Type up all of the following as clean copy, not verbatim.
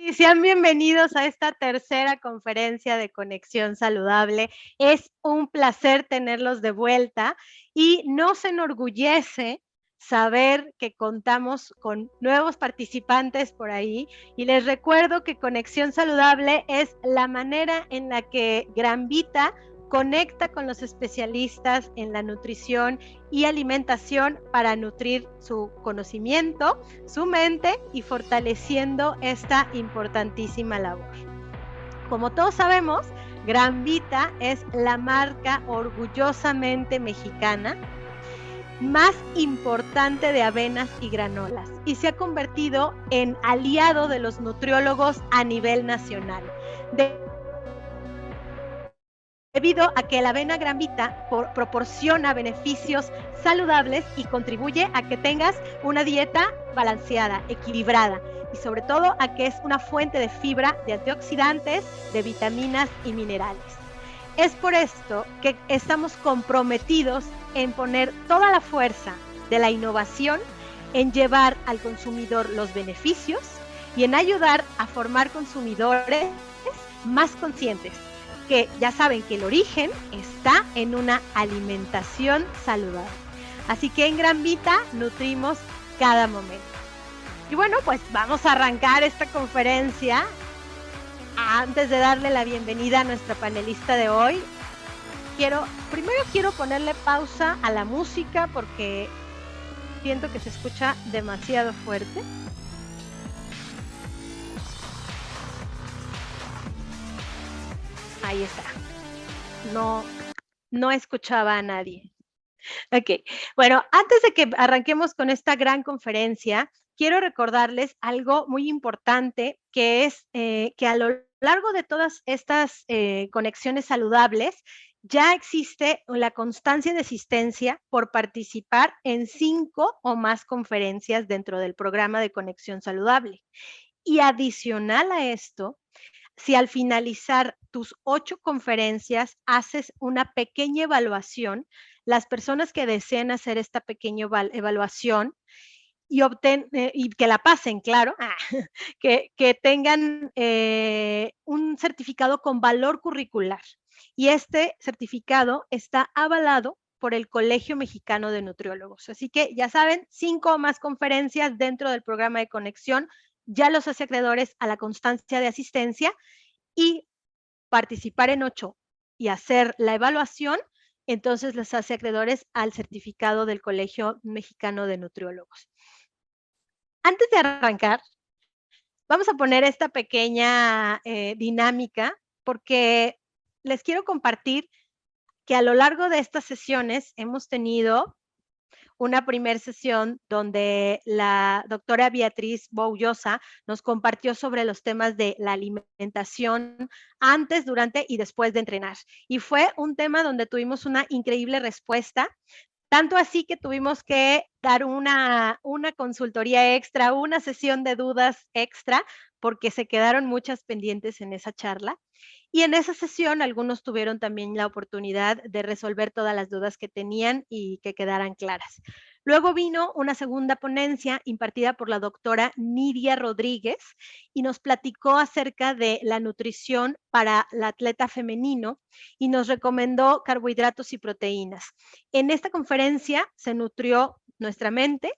Y sean bienvenidos a esta tercera conferencia de Conexión Saludable. Es un placer tenerlos de vuelta y nos enorgullece saber que contamos con nuevos participantes por ahí. Y les recuerdo que Conexión Saludable es la manera en la que Gran Vita conecta con los especialistas en la nutrición y alimentación para nutrir su conocimiento, su mente y fortaleciendo esta importantísima labor. Como todos sabemos, Gran Vita es la marca orgullosamente mexicana más importante de avenas y granolas y se ha convertido en aliado de los nutriólogos a nivel nacional. Debido a que la avena Gran Vita proporciona beneficios saludables y contribuye a que tengas una dieta balanceada, equilibrada y sobre todo a que es una fuente de fibra, de antioxidantes, de vitaminas y minerales. Es por esto que estamos comprometidos en poner toda la fuerza de la innovación en llevar al consumidor los beneficios y en ayudar a formar consumidores más conscientes, que ya saben que el origen está en una alimentación saludable. Así que en Gran Vita nutrimos cada momento. Y bueno, pues vamos a arrancar esta conferencia. Antes de darle la bienvenida a nuestra panelista de hoy, primero quiero ponerle pausa a la música porque siento que se escucha demasiado fuerte. Ahí está. No escuchaba a nadie. Ok, bueno, antes de que arranquemos con esta gran conferencia, quiero recordarles algo muy importante, que es que a lo largo de todas estas conexiones saludables, ya existe la constancia de asistencia por participar en 5 o más conferencias dentro del programa de Conexión Saludable. Y adicional a esto, si al finalizar tus 8 conferencias haces una pequeña evaluación, las personas que deseen hacer esta pequeña evaluación y que la pasen, claro, que tengan un certificado con valor curricular. Y este certificado está avalado por el Colegio Mexicano de Nutriólogos. Así que ya saben, 5 o más conferencias dentro del programa de conexión ya los hace acreedores a la constancia de asistencia y participar en 8 y hacer la evaluación, entonces les hace acreedores al certificado del Colegio Mexicano de Nutriólogos. Antes de arrancar, vamos a poner esta pequeña dinámica porque les quiero compartir que a lo largo de estas sesiones hemos tenido una primera sesión donde la doctora Beatriz Boullosa nos compartió sobre los temas de la alimentación antes, durante y después de entrenar. Y fue un tema donde tuvimos una increíble respuesta. Tanto así que tuvimos que dar una consultoría extra, una sesión de dudas extra, porque se quedaron muchas pendientes en esa charla. Y en esa sesión algunos tuvieron también la oportunidad de resolver todas las dudas que tenían y que quedaran claras. Luego vino una segunda ponencia impartida por la doctora Nidia Rodríguez y nos platicó acerca de la nutrición para el atleta femenino y nos recomendó carbohidratos y proteínas. En esta conferencia se nutrió nuestra mente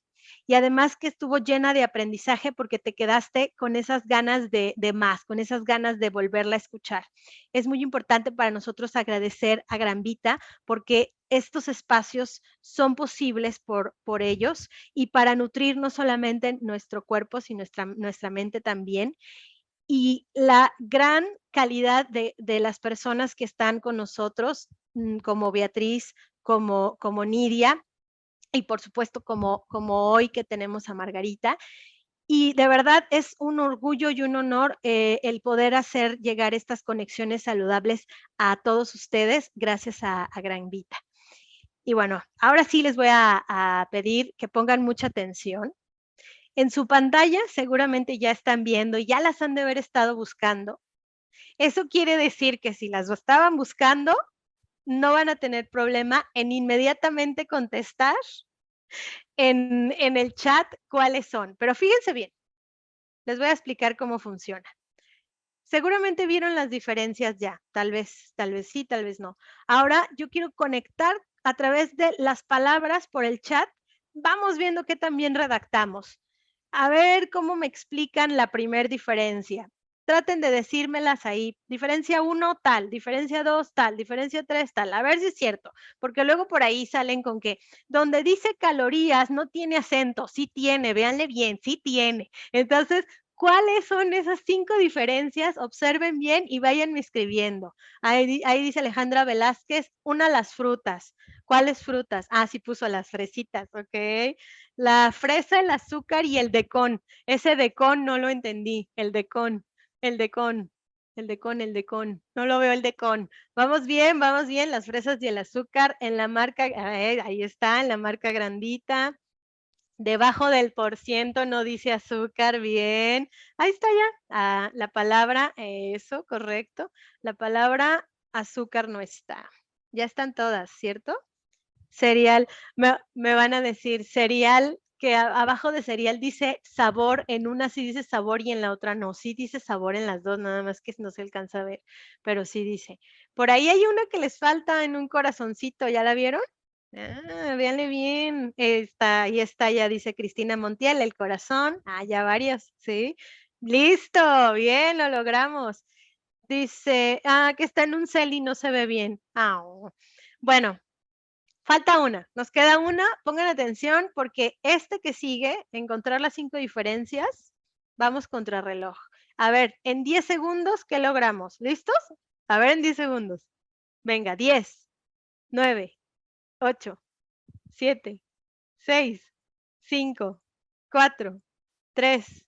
y además que estuvo llena de aprendizaje porque te quedaste con esas ganas de más, con esas ganas de volverla a escuchar. Es muy importante para nosotros agradecer a Gran Vita porque estos espacios son posibles por ellos y para nutrir no solamente nuestro cuerpo, sino nuestra mente también. Y la gran calidad de las personas que están con nosotros, como Beatriz, como Nidia, y por supuesto como hoy que tenemos a Margarita. Y de verdad es un orgullo y un honor el poder hacer llegar estas conexiones saludables a todos ustedes gracias a Gran Vita. Y bueno, ahora sí les voy a pedir que pongan mucha atención. En su pantalla seguramente ya están viendo, ya las han de haber estado buscando. Eso quiere decir que si las estaban buscando, no van a tener problema en inmediatamente contestar en el chat cuáles son. Pero fíjense bien, Les voy a explicar cómo funciona. Seguramente vieron las diferencias ya, tal vez sí, tal vez no. Ahora yo quiero conectar a través de las palabras por el chat. Vamos viendo qué también redactamos. A ver cómo me explican la primer diferencia. Traten de decírmelas ahí. Diferencia 1 tal, diferencia 2 tal, diferencia 3 tal. A ver si es cierto, porque luego por ahí salen con que donde dice calorías no tiene acento, sí tiene, véanle bien, sí tiene. Entonces, ¿cuáles son esas 5 diferencias? Observen bien y váyanme escribiendo. Ahí dice Alejandra Velázquez, una las frutas. ¿Cuáles frutas? Ah, sí puso las fresitas, ok. La fresa, el azúcar y el decón. Ese decón no lo entendí, el decón, el decón, el decón, el decón. No lo veo el decón. Vamos bien, las fresas y el azúcar en la marca, ahí está, en la marca grandita. Debajo del por ciento no dice azúcar, bien. Ahí está ya. Ah, la palabra, eso, correcto. La palabra azúcar no está. Ya están todas, ¿cierto? Cereal, me van a decir cereal, que abajo de cereal dice sabor, en una sí dice sabor y en la otra no. Sí dice sabor en las dos, nada más que no se alcanza a ver, pero sí dice. Por ahí hay una que les falta en un corazoncito, ¿ya la vieron? Ah, véanle bien. Ahí está, ya dice Cristina Montiel, el corazón. Ah, ya varias, ¿sí? Listo, bien, lo logramos. Dice, que está en un cel y no se ve bien. Bueno, falta una, nos queda una, pongan atención porque este que sigue, encontrar las 5 diferencias, vamos contra reloj. A ver, en 10 segundos, ¿qué logramos? ¿Listos? A ver, en 10 segundos. Venga, 10, 9, 8, 7, 6, 5, 4, 3.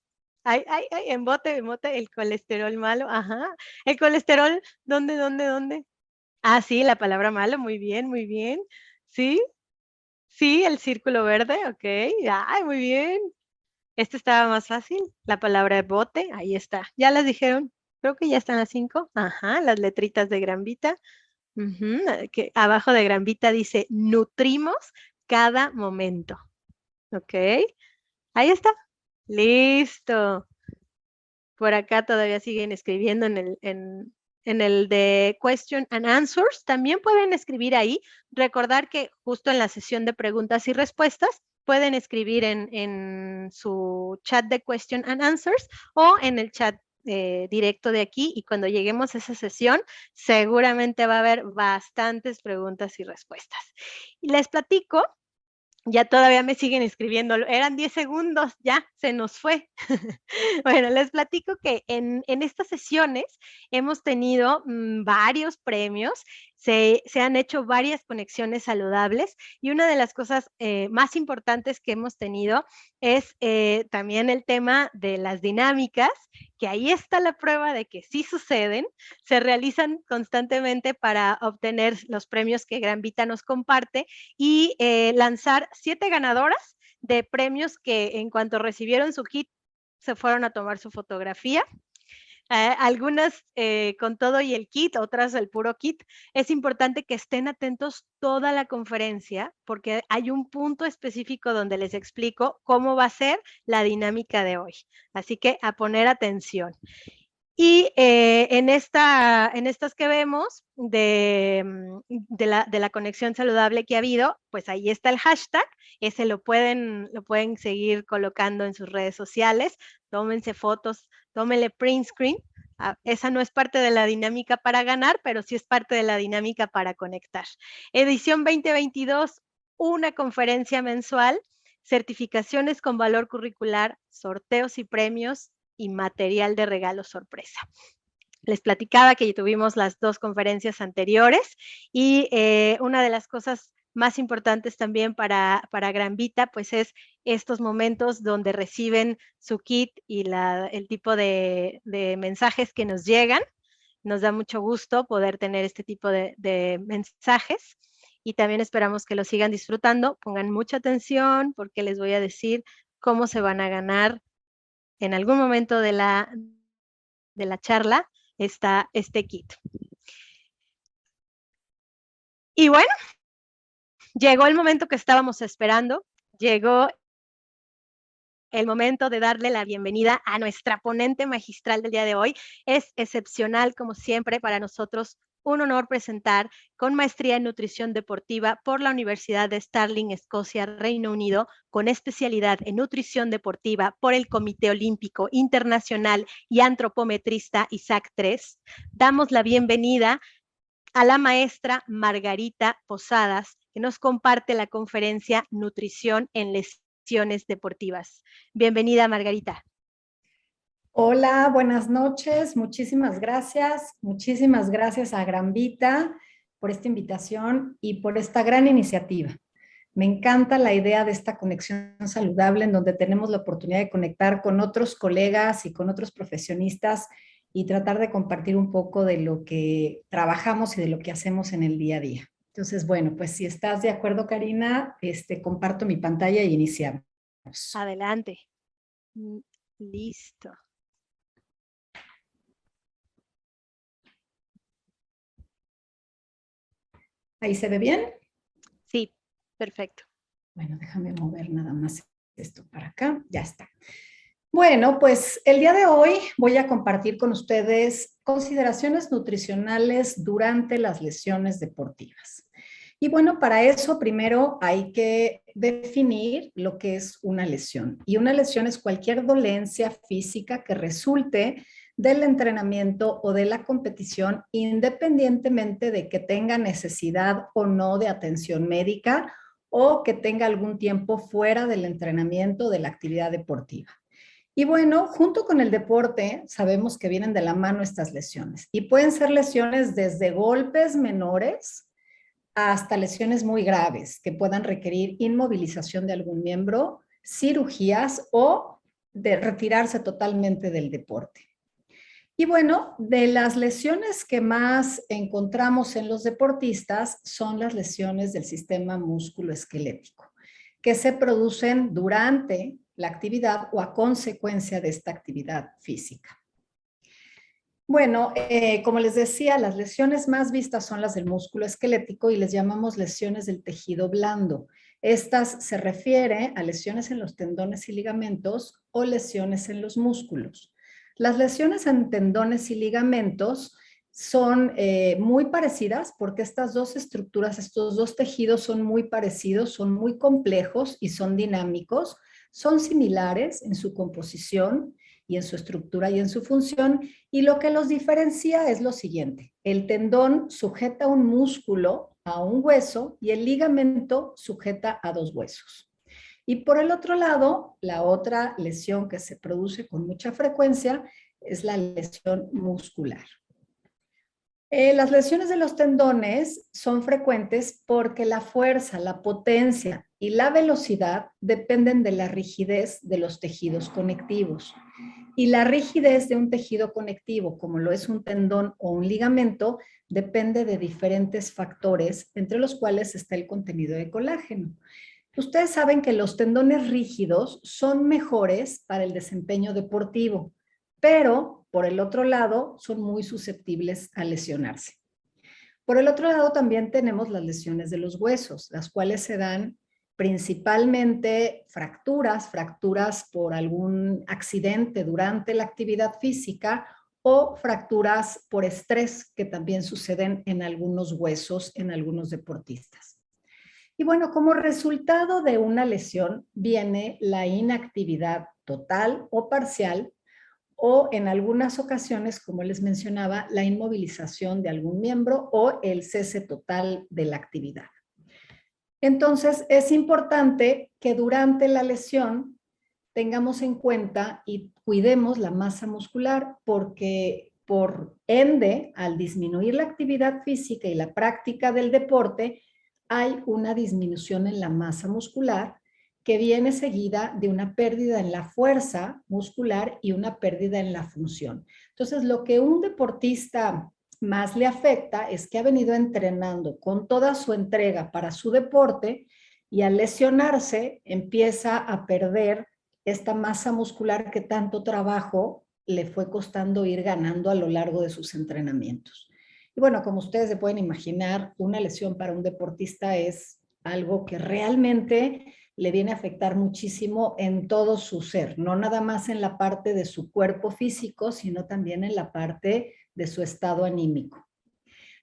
Ay, en bote, el colesterol malo, ajá. El colesterol, ¿dónde? Ah, sí, la palabra malo, muy bien, muy bien. Sí, sí, el círculo verde, okey. Ay, muy bien. Este estaba más fácil, la palabra bote, ahí está. ¿Ya las dijeron? Creo que ya están las 5. Ajá, las letritas de Granvita. Ujú, que abajo de Granvita dice: "Nutrimos cada momento". Okey, ahí está. Listo. Por acá todavía siguen escribiendo en el de question and answers. También pueden escribir ahí. Recordar que justo en la sesión de preguntas y respuestas pueden escribir en su chat de question and answers o en el chat directo de aquí y cuando lleguemos a esa sesión seguramente va a haber bastantes preguntas y respuestas. Y les platico, ya todavía me siguen escribiendo, eran 10 segundos, ya se nos fue. Bueno, les platico que en estas sesiones hemos tenido varios premios, se han hecho varias conexiones saludables y una de las cosas más importantes que hemos tenido es también el tema de las dinámicas, que ahí está la prueba de que sí suceden, se realizan constantemente para obtener los premios que Gran Vita nos comparte y lanzar 7 ganadoras de premios que en cuanto recibieron su kit se fueron a tomar su fotografía. Algunas con todo y el kit, otras el puro kit. Es importante que estén atentos toda la conferencia porque hay un punto específico donde les explico cómo va a ser la dinámica de hoy. Así que a poner atención. Y en estas que vemos de la conexión saludable que ha habido, pues ahí está el hashtag, ese lo pueden seguir colocando en sus redes sociales, tómense fotos, tómenle print screen, esa no es parte de la dinámica para ganar, pero sí es parte de la dinámica para conectar. Edición 2022, una conferencia mensual, certificaciones con valor curricular, sorteos y premios, y material de regalo sorpresa. Les platicaba que tuvimos las 2 conferencias anteriores y una de las cosas más importantes también para Gran Vita, pues es estos momentos donde reciben su kit y el tipo de mensajes que nos llegan. Nos da mucho gusto poder tener este tipo de mensajes y también esperamos que lo sigan disfrutando. Pongan mucha atención porque les voy a decir cómo se van a ganar en algún momento de la charla está este kit. Y bueno, llegó el momento que estábamos esperando, llegó el momento de darle la bienvenida a nuestra ponente magistral del día de hoy. Es excepcional, como siempre, para nosotros un honor presentar con maestría en nutrición deportiva por la Universidad de Stirling, Escocia, Reino Unido, con especialidad en nutrición deportiva por el Comité Olímpico Internacional y antropometrista Isaac III. Damos la bienvenida a la maestra Margarita Posadas, que nos comparte la conferencia Nutrición en Lesiones Deportivas. Bienvenida, Margarita. Hola, buenas noches. Muchísimas gracias. Muchísimas gracias a Granvita por esta invitación y por esta gran iniciativa. Me encanta la idea de esta conexión saludable en donde tenemos la oportunidad de conectar con otros colegas y con otros profesionistas y tratar de compartir un poco de lo que trabajamos y de lo que hacemos en el día a día. Entonces, bueno, pues si estás de acuerdo, Karina, comparto mi pantalla y iniciamos. Adelante. Listo. ¿Ahí se ve bien? Sí, perfecto. Bueno, déjame mover nada más esto para acá. Ya está. Bueno, pues el día de hoy voy a compartir con ustedes consideraciones nutricionales durante las lesiones deportivas. Y bueno, para eso primero hay que definir lo que es una lesión. Y una lesión es cualquier dolencia física que resulte del entrenamiento o de la competición, independientemente de que tenga necesidad o no de atención médica o que tenga algún tiempo fuera del entrenamiento o de la actividad deportiva. Y bueno, junto con el deporte, sabemos que vienen de la mano estas lesiones. Y pueden ser lesiones desde golpes menores hasta lesiones muy graves que puedan requerir inmovilización de algún miembro, cirugías o de retirarse totalmente del deporte. Y bueno, de las lesiones que más encontramos en los deportistas son las lesiones del sistema musculoesquelético, que se producen durante la actividad o a consecuencia de esta actividad física. Bueno, como les decía, las lesiones más vistas son las del músculo esquelético y les llamamos lesiones del tejido blando. Estas se refiere a lesiones en los tendones y ligamentos o lesiones en los músculos. Las lesiones en tendones y ligamentos son muy parecidas porque estas dos estructuras, estos dos tejidos son muy parecidos, son muy complejos y son dinámicos, son similares en su composición y en su estructura y en su función, y lo que los diferencia es lo siguiente: el tendón sujeta un músculo a un hueso y el ligamento sujeta a dos huesos. Y por el otro lado, la otra lesión que se produce con mucha frecuencia es la lesión muscular. Las lesiones de los tendones son frecuentes porque la fuerza, la potencia y la velocidad dependen de la rigidez de los tejidos conectivos. Y la rigidez de un tejido conectivo, como lo es un tendón o un ligamento, depende de diferentes factores, entre los cuales está el contenido de colágeno. Ustedes saben que los tendones rígidos son mejores para el desempeño deportivo, pero por el otro lado son muy susceptibles a lesionarse. Por el otro lado también tenemos las lesiones de los huesos, las cuales se dan principalmente fracturas por algún accidente durante la actividad física o fracturas por estrés que también suceden en algunos huesos en algunos deportistas. Y bueno, como resultado de una lesión viene la inactividad total o parcial o en algunas ocasiones, como les mencionaba, la inmovilización de algún miembro o el cese total de la actividad. Entonces, es importante que durante la lesión tengamos en cuenta y cuidemos la masa muscular porque por ende, al disminuir la actividad física y la práctica del deporte, hay una disminución en la masa muscular que viene seguida de una pérdida en la fuerza muscular y una pérdida en la función. Entonces, lo que un deportista más le afecta es que ha venido entrenando con toda su entrega para su deporte y al lesionarse empieza a perder esta masa muscular que tanto trabajo le fue costando ir ganando a lo largo de sus entrenamientos. Y bueno, como ustedes se pueden imaginar, una lesión para un deportista es algo que realmente le viene a afectar muchísimo en todo su ser, no nada más en la parte de su cuerpo físico, sino también en la parte de su estado anímico.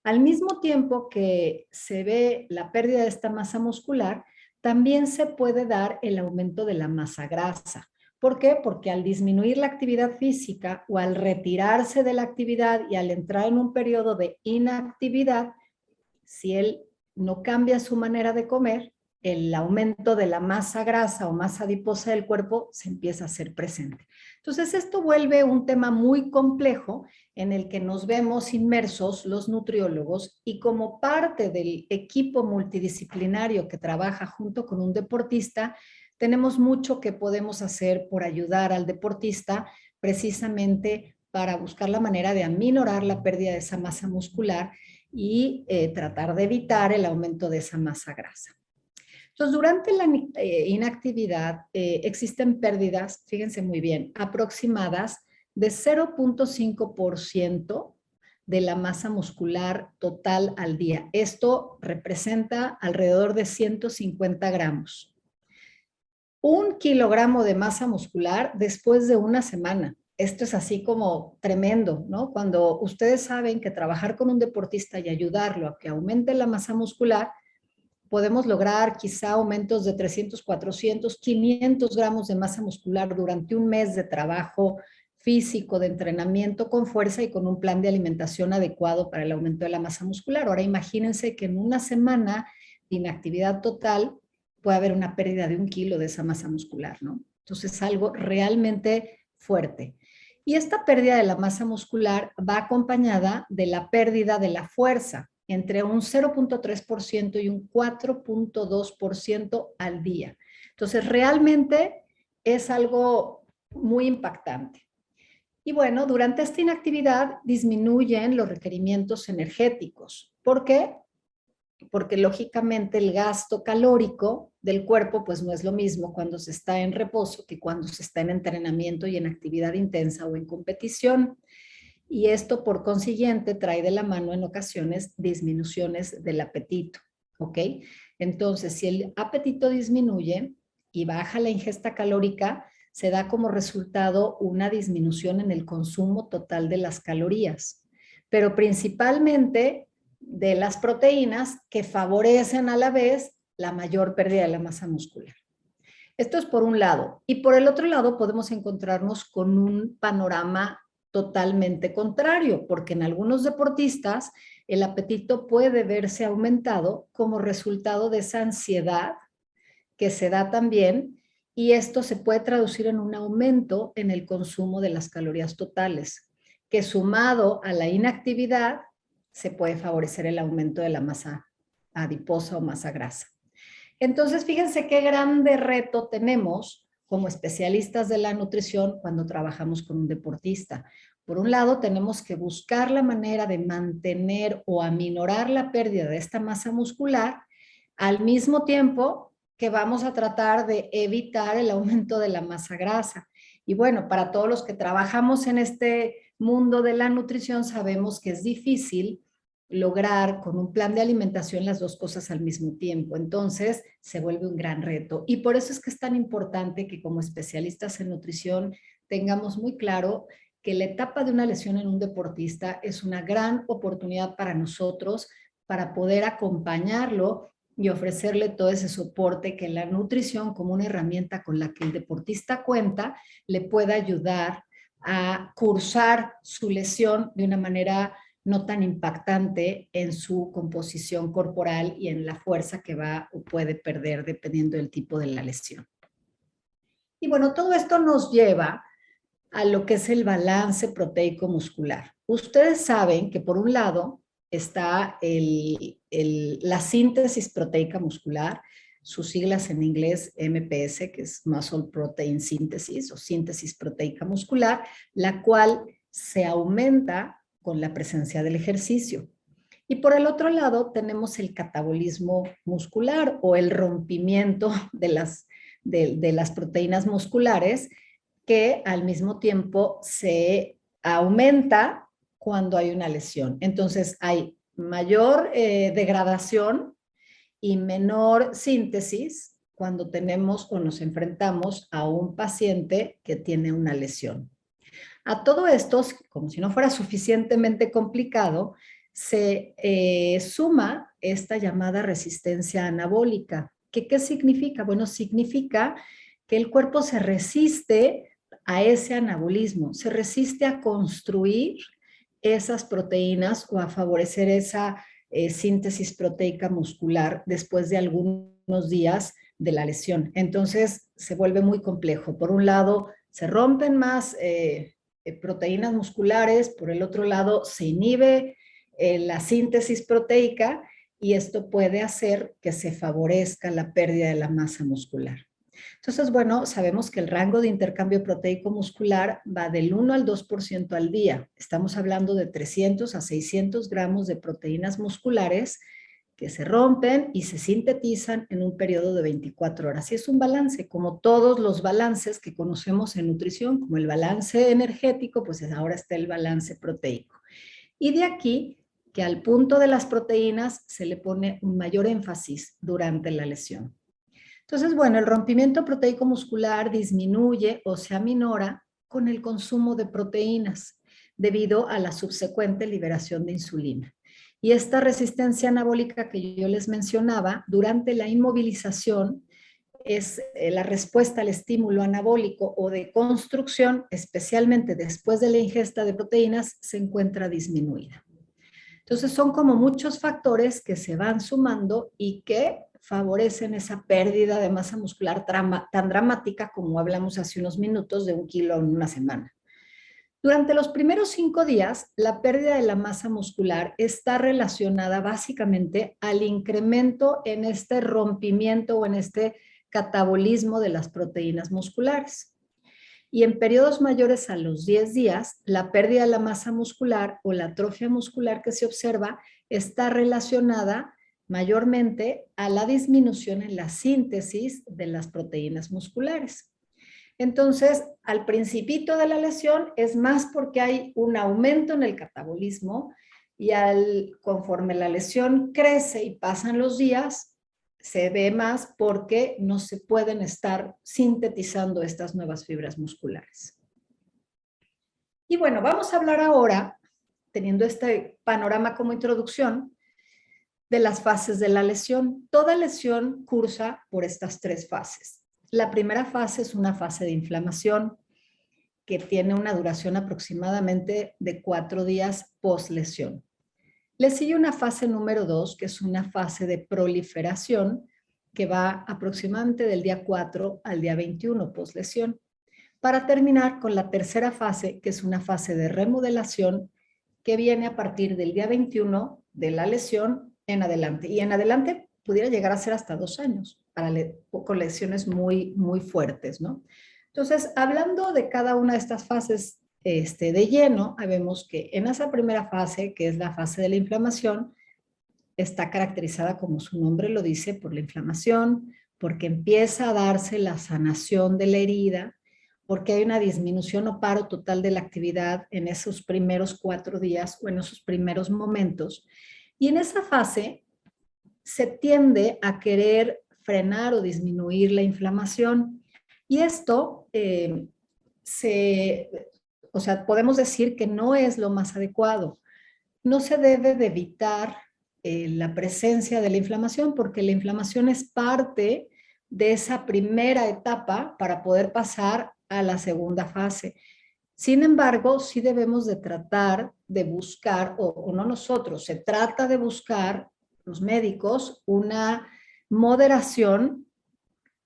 Al mismo tiempo que se ve la pérdida de esta masa muscular, también se puede dar el aumento de la masa grasa. ¿Por qué? Porque al disminuir la actividad física o al retirarse de la actividad y al entrar en un periodo de inactividad, si él no cambia su manera de comer, el aumento de la masa grasa o masa adiposa del cuerpo se empieza a hacer presente. Entonces, esto vuelve un tema muy complejo en el que nos vemos inmersos los nutriólogos y como parte del equipo multidisciplinario que trabaja junto con un deportista, tenemos mucho que podemos hacer por ayudar al deportista precisamente para buscar la manera de aminorar la pérdida de esa masa muscular y tratar de evitar el aumento de esa masa grasa. Entonces, durante la inactividad existen pérdidas, fíjense muy bien, aproximadas de 0.5% de la masa muscular total al día. Esto representa alrededor de 150 gramos. 1 kilogramo de masa muscular después de una semana. Esto es así como tremendo, ¿no? Cuando ustedes saben que trabajar con un deportista y ayudarlo a que aumente la masa muscular, podemos lograr quizá aumentos de 300, 400, 500 gramos de masa muscular durante un mes de trabajo físico, de entrenamiento con fuerza y con un plan de alimentación adecuado para el aumento de la masa muscular. Ahora imagínense que en una semana de inactividad total puede haber una pérdida de 1 kilo de esa masa muscular, ¿no? Entonces es algo realmente fuerte. Y esta pérdida de la masa muscular va acompañada de la pérdida de la fuerza, entre un 0.3% y un 4.2% al día. Entonces, realmente es algo muy impactante. Y bueno, durante esta inactividad disminuyen los requerimientos energéticos. ¿Por qué? Porque lógicamente el gasto calórico del cuerpo pues no es lo mismo cuando se está en reposo que cuando se está en entrenamiento y en actividad intensa o en competición. Y esto por consiguiente trae de la mano en ocasiones disminuciones del apetito, ¿ok? Entonces, si el apetito disminuye y baja la ingesta calórica, se da como resultado una disminución en el consumo total de las calorías, pero principalmente de las proteínas que favorecen a la vez la mayor pérdida de la masa muscular. Esto es por un lado. Y por el otro lado podemos encontrarnos con un panorama totalmente contrario, porque en algunos deportistas el apetito puede verse aumentado como resultado de esa ansiedad que se da también, y esto se puede traducir en un aumento en el consumo de las calorías totales, que sumado a la inactividad se puede favorecer el aumento de la masa adiposa o masa grasa. Entonces, fíjense qué grande reto tenemos como especialistas de la nutrición cuando trabajamos con un deportista. Por un lado, tenemos que buscar la manera de mantener o aminorar la pérdida de esta masa muscular, al mismo tiempo que vamos a tratar de evitar el aumento de la masa grasa. Y bueno, para todos los que trabajamos en este mundo de la nutrición, sabemos que es difícil lograr con un plan de alimentación las dos cosas al mismo tiempo. Entonces, se vuelve un gran reto. Y por eso es que es tan importante que como especialistas en nutrición tengamos muy claro que la etapa de una lesión en un deportista es una gran oportunidad para nosotros para poder acompañarlo y ofrecerle todo ese soporte que la nutrición, como una herramienta con la que el deportista cuenta, le pueda ayudar a cursar su lesión de una manera no tan impactante en su composición corporal y en la fuerza que va o puede perder dependiendo del tipo de la lesión. Y bueno, todo esto nos lleva a lo que es el balance proteico muscular. Ustedes saben que por un lado está la síntesis proteica muscular, sus siglas en inglés MPS, que es Muscle Protein Synthesis o síntesis proteica muscular, la cual se aumenta con la presencia del ejercicio. Y por el otro lado tenemos el catabolismo muscular o el rompimiento de las proteínas musculares, que al mismo tiempo se aumenta cuando hay una lesión. Entonces hay mayor degradación y menor síntesis cuando tenemos o nos enfrentamos a un paciente que tiene una lesión. A todo esto, como si no fuera suficientemente complicado, se suma esta llamada resistencia anabólica. ¿Qué significa? Bueno, significa que el cuerpo se resiste a ese anabolismo, se resiste a construir esas proteínas o a favorecer esa síntesis proteica muscular después de algunos días de la lesión. Entonces se vuelve muy complejo. Por un lado, se rompen más proteínas musculares, por el otro lado, se inhibe la síntesis proteica y esto puede hacer que se favorezca la pérdida de la masa muscular. Entonces, bueno, sabemos que el rango de intercambio proteico muscular va del 1 al 2% al día. Estamos hablando de 300 a 600 gramos de proteínas musculares que se rompen y se sintetizan en un periodo de 24 horas. Y es un balance, como todos los balances que conocemos en nutrición, como el balance energético, pues ahora está el balance proteico. Y de aquí que al punto de las proteínas se le pone un mayor énfasis durante la lesión. Entonces, bueno, el rompimiento proteico muscular disminuye o se aminora con el consumo de proteínas debido a la subsecuente liberación de insulina. Y esta resistencia anabólica que yo les mencionaba, durante la inmovilización, es la respuesta al estímulo anabólico o de construcción, especialmente después de la ingesta de proteínas, se encuentra disminuida. Entonces son como muchos factores que se van sumando y que favorecen esa pérdida de masa muscular tan dramática como hablamos hace unos minutos de 1 kilo en una semana. Durante los primeros 5 días, la pérdida de la masa muscular está relacionada básicamente al incremento en este rompimiento o en este catabolismo de las proteínas musculares. Y en periodos mayores a los 10 días, la pérdida de la masa muscular o la atrofia muscular que se observa está relacionada mayormente a la disminución en la síntesis de las proteínas musculares. Entonces, al principito de la lesión es más porque hay un aumento en el catabolismo y conforme la lesión crece y pasan los días, se ve más porque no se pueden estar sintetizando estas nuevas fibras musculares. Y bueno, vamos a hablar ahora, teniendo este panorama como introducción, de las fases de la lesión. Toda lesión cursa por estas 3 fases. La primera fase es una fase de inflamación que tiene una duración aproximadamente de 4 días post lesión. Le sigue una fase número 2, que es una fase de proliferación, que va aproximadamente del día 4 al día 21 post lesión, para terminar con la tercera fase, que es una fase de remodelación, que viene a partir del día 21 de la lesión en adelante. Y en adelante pudiera llegar a ser hasta 2 años, con lesiones muy, muy fuertes, ¿no? Entonces, hablando de cada una de estas fases de lleno, vemos que en esa primera fase, que es la fase de la inflamación, está caracterizada, como su nombre lo dice, por la inflamación, porque empieza a darse la sanación de la herida, porque hay una disminución o paro total de la actividad en esos primeros 4 días o en esos primeros momentos. Y en esa fase se tiende a querer frenar o disminuir la inflamación. Y esto, podemos decir que no es lo más adecuado. No se debe de evitar la presencia de la inflamación porque la inflamación es parte de esa primera etapa para poder pasar a la segunda fase. Sin embargo, sí debemos de tratar de buscar, o no nosotros, se trata de buscar los médicos una moderación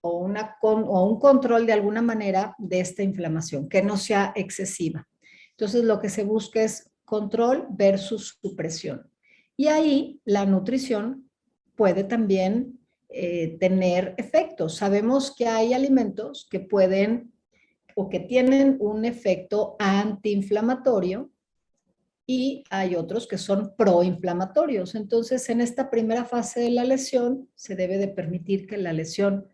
o un control de alguna manera de esta inflamación, que no sea excesiva. Entonces, lo que se busca es control versus supresión. Y ahí la nutrición puede también tener efectos. Sabemos que hay alimentos que pueden o que tienen un efecto antiinflamatorio y hay otros que son proinflamatorios. Entonces, en esta primera fase de la lesión, se debe de permitir que la lesión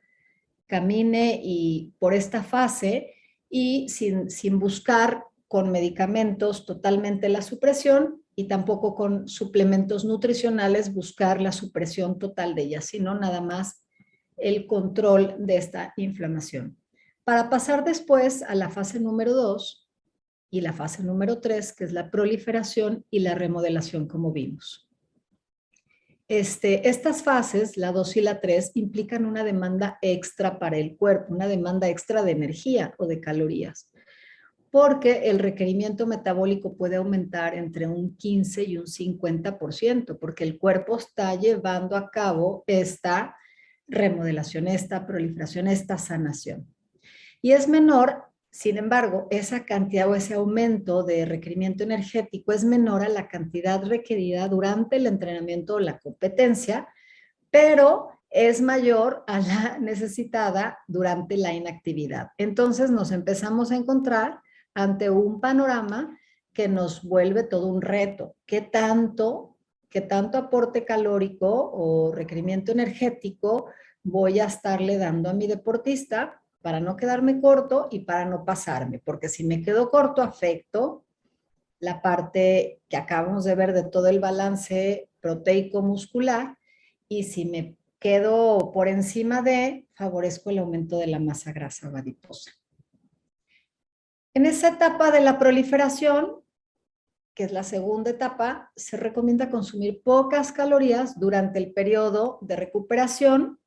camine por esta fase y sin buscar con medicamentos totalmente la supresión y tampoco con suplementos nutricionales buscar la supresión total de ella, sino nada más el control de esta inflamación. Para pasar después a la fase número 2 y la fase número 3, que es la proliferación y la remodelación, como vimos. Estas fases, la 2 y la 3, implican una demanda extra para el cuerpo, una demanda extra de energía o de calorías, porque el requerimiento metabólico puede aumentar entre un 15 y un 50%, porque el cuerpo está llevando a cabo esta remodelación, esta proliferación, esta sanación. Y es menor, sin embargo, esa cantidad o ese aumento de requerimiento energético es menor a la cantidad requerida durante el entrenamiento o la competencia, pero es mayor a la necesitada durante la inactividad. Entonces nos empezamos a encontrar ante un panorama que nos vuelve todo un reto. ¿Qué tanto aporte calórico o requerimiento energético voy a estarle dando a mi deportista para no quedarme corto y para no pasarme? Porque si me quedo corto, afecto la parte que acabamos de ver de todo el balance proteico muscular, y si me quedo por encima favorezco el aumento de la masa grasa o adiposa. En esa etapa de la proliferación, que es la segunda etapa, se recomienda consumir pocas calorías durante el periodo de recuperación,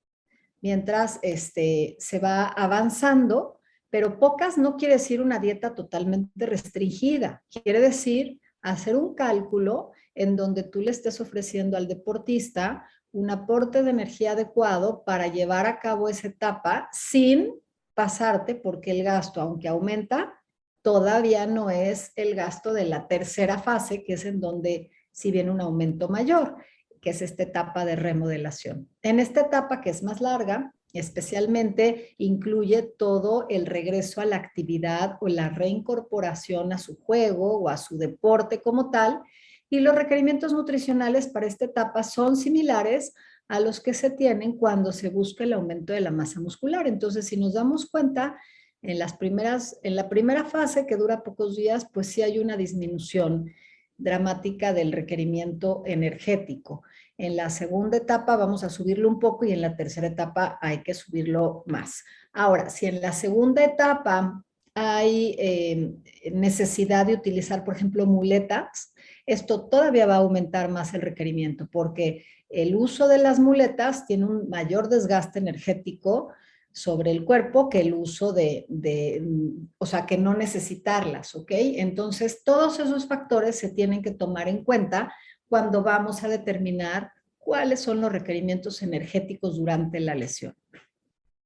mientras se va avanzando, pero pocas no quiere decir una dieta totalmente restringida, quiere decir hacer un cálculo en donde tú le estés ofreciendo al deportista un aporte de energía adecuado para llevar a cabo esa etapa sin pasarte, porque el gasto, aunque aumenta, todavía no es el gasto de la tercera fase, que es en donde sí viene un aumento mayor, que es esta etapa de remodelación. En esta etapa, que es más larga, especialmente incluye todo el regreso a la actividad o la reincorporación a su juego o a su deporte como tal, y los requerimientos nutricionales para esta etapa son similares a los que se tienen cuando se busca el aumento de la masa muscular. Entonces, si nos damos cuenta, en la primera fase, que dura pocos días, pues sí hay una disminución dramática del requerimiento energético. En la segunda etapa vamos a subirlo un poco y en la tercera etapa hay que subirlo más. Ahora, si en la segunda etapa hay necesidad de utilizar, por ejemplo, muletas, esto todavía va a aumentar más el requerimiento, porque el uso de las muletas tiene un mayor desgaste energético sobre el cuerpo que el uso o sea, que no necesitarlas, ¿ok? Entonces, todos esos factores se tienen que tomar en cuenta cuando vamos a determinar cuáles son los requerimientos energéticos durante la lesión.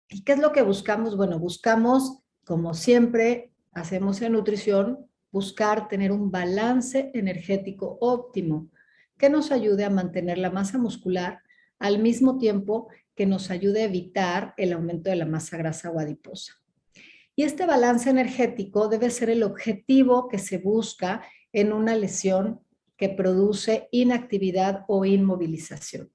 ¿Y qué es lo que buscamos? Bueno, buscamos, como siempre hacemos en nutrición, buscar tener un balance energético óptimo que nos ayude a mantener la masa muscular al mismo tiempo que nos ayude a evitar el aumento de la masa grasa o adiposa. Y este balance energético debe ser el objetivo que se busca en una lesión que produce inactividad o inmovilización.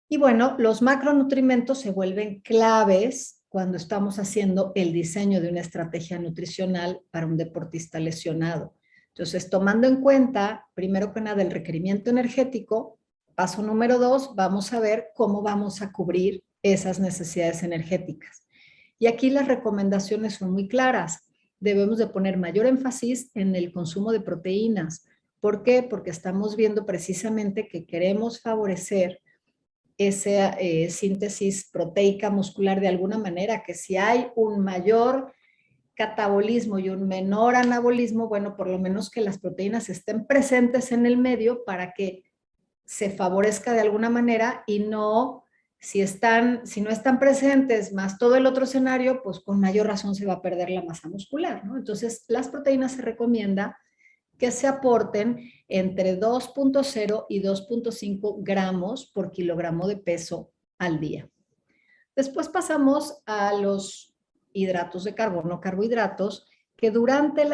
Y bueno, los macronutrimentos se vuelven claves cuando estamos haciendo el diseño de una estrategia nutricional para un deportista lesionado. Entonces, tomando en cuenta, primero que nada, el requerimiento energético, paso número 2, vamos a ver cómo vamos a cubrir esas necesidades energéticas. Y aquí las recomendaciones son muy claras. Debemos de poner mayor énfasis en el consumo de proteínas. ¿Por qué? Porque estamos viendo precisamente que queremos favorecer esa síntesis proteica muscular de alguna manera, que si hay un mayor catabolismo y un menor anabolismo, bueno, por lo menos que las proteínas estén presentes en el medio para que se favorezca de alguna manera, y no, si no están presentes más todo el otro escenario, pues con mayor razón se va a perder la masa muscular, ¿no? Entonces, las proteínas se recomienda que se aporten entre 2.0 y 2.5 gramos por kilogramo de peso al día. Después pasamos a los hidratos de carbono, carbohidratos, que durante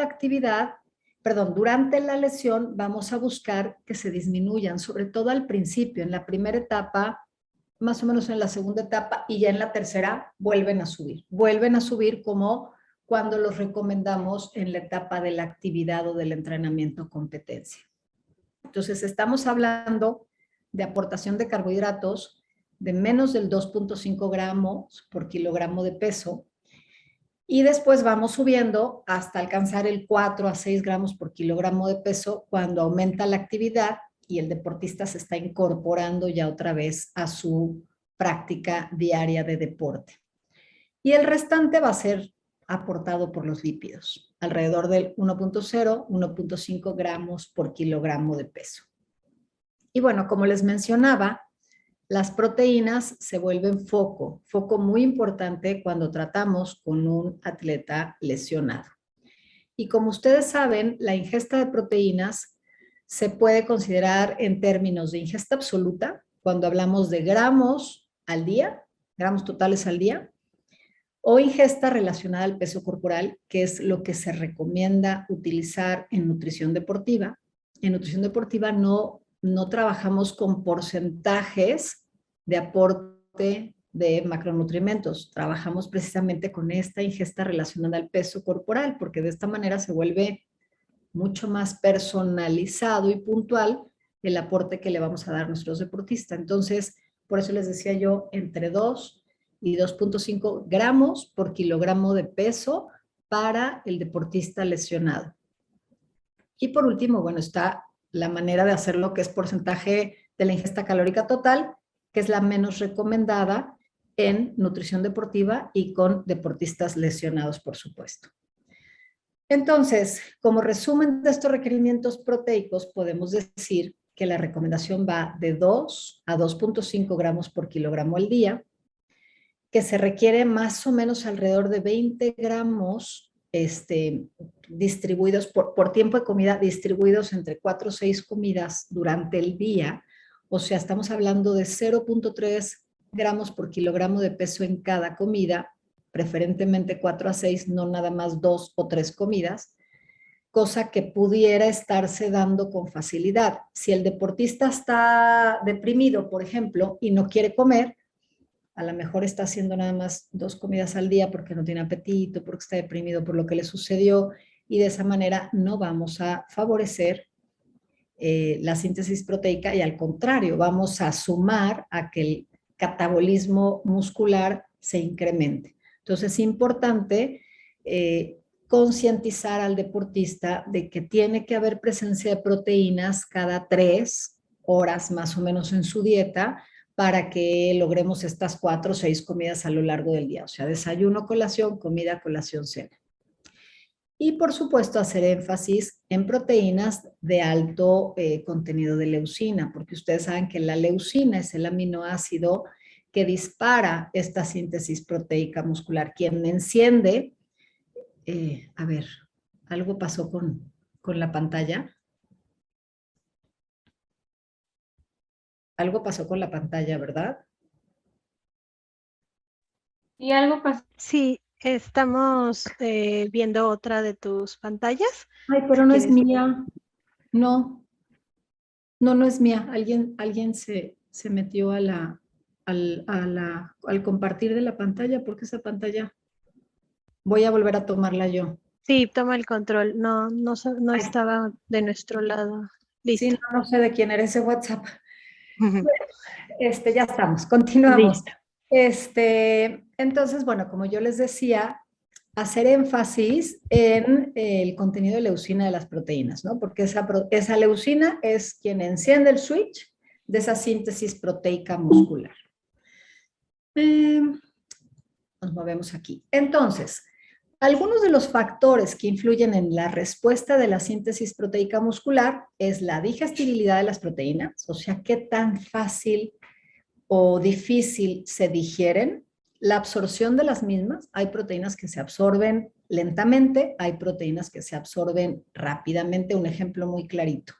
la lesión vamos a buscar que se disminuyan, sobre todo al principio, en la primera etapa, más o menos en la segunda etapa, y ya en la tercera vuelven a subir como cuando los recomendamos en la etapa de la actividad o del entrenamiento competencia. Entonces, estamos hablando de aportación de carbohidratos de menos del 2.5 gramos por kilogramo de peso, y después vamos subiendo hasta alcanzar el 4 a 6 gramos por kilogramo de peso cuando aumenta la actividad y el deportista se está incorporando ya otra vez a su práctica diaria de deporte. Y el restante va a ser aportado por los lípidos, alrededor del 1.0, 1.5 gramos por kilogramo de peso. Y bueno, como les mencionaba, las proteínas se vuelven foco muy importante cuando tratamos con un atleta lesionado. Y como ustedes saben, la ingesta de proteínas se puede considerar en términos de ingesta absoluta, cuando hablamos de gramos al día, gramos totales al día, o ingesta relacionada al peso corporal, que es lo que se recomienda utilizar en nutrición deportiva. En nutrición deportiva no trabajamos con porcentajes de aporte de macronutrientes. Trabajamos precisamente con esta ingesta relacionada al peso corporal, porque de esta manera se vuelve mucho más personalizado y puntual el aporte que le vamos a dar a nuestros deportistas. Entonces, por eso les decía yo, entre 2 y 2.5 gramos por kilogramo de peso para el deportista lesionado. Y por último, bueno, está la manera de hacerlo, que es porcentaje de la ingesta calórica total, que es la menos recomendada en nutrición deportiva y con deportistas lesionados, por supuesto. Entonces, como resumen de estos requerimientos proteicos, podemos decir que la recomendación va de 2 a 2.5 gramos por kilogramo al día, que se requiere más o menos alrededor de 20 gramos distribuidos por tiempo de comida, distribuidos entre 4 o 6 comidas durante el día. O sea, estamos hablando de 0.3 gramos por kilogramo de peso en cada comida, preferentemente 4 a 6, no nada más 2 o 3 comidas, cosa que pudiera estarse dando con facilidad. Si el deportista está deprimido, por ejemplo, y no quiere comer, a lo mejor está haciendo nada más 2 comidas al día porque no tiene apetito, porque está deprimido por lo que le sucedió, y de esa manera no vamos a favorecer la síntesis proteica, y al contrario, vamos a sumar a que el catabolismo muscular se incremente. Entonces es importante concientizar al deportista de que tiene que haber presencia de proteínas cada 3 horas más o menos en su dieta, para que logremos estas 4 o 6 comidas a lo largo del día. O sea, desayuno, colación, comida, colación, cena. Y por supuesto hacer énfasis en proteínas de alto contenido de leucina, porque ustedes saben que la leucina es el aminoácido que dispara esta síntesis proteica muscular, quien enciende, a ver, algo pasó con la pantalla. Algo pasó con la pantalla, ¿verdad? Y algo pasó. Sí, estamos viendo otra de tus pantallas. Ay, pero Si no es quieres. mía. No, no es mía. Alguien se metió al compartir de la pantalla, porque esa pantalla voy a volver a tomarla yo. Sí, toma el control. No Ay, estaba de nuestro lado. sí, Listo. no sé de quién era ese WhatsApp. Bueno, ya estamos, continuamos. Listo. Entonces, bueno, como yo les decía, hacer énfasis en el contenido de leucina de las proteínas, ¿no? Porque esa leucina es quien enciende el switch de esa síntesis proteica muscular. Nos movemos aquí. Entonces, algunos de los factores que influyen en la respuesta de la síntesis proteica muscular es la digestibilidad de las proteínas, o sea, qué tan fácil o difícil se digieren, la absorción de las mismas. Hay proteínas que se absorben lentamente, hay proteínas que se absorben rápidamente. Un ejemplo muy clarito,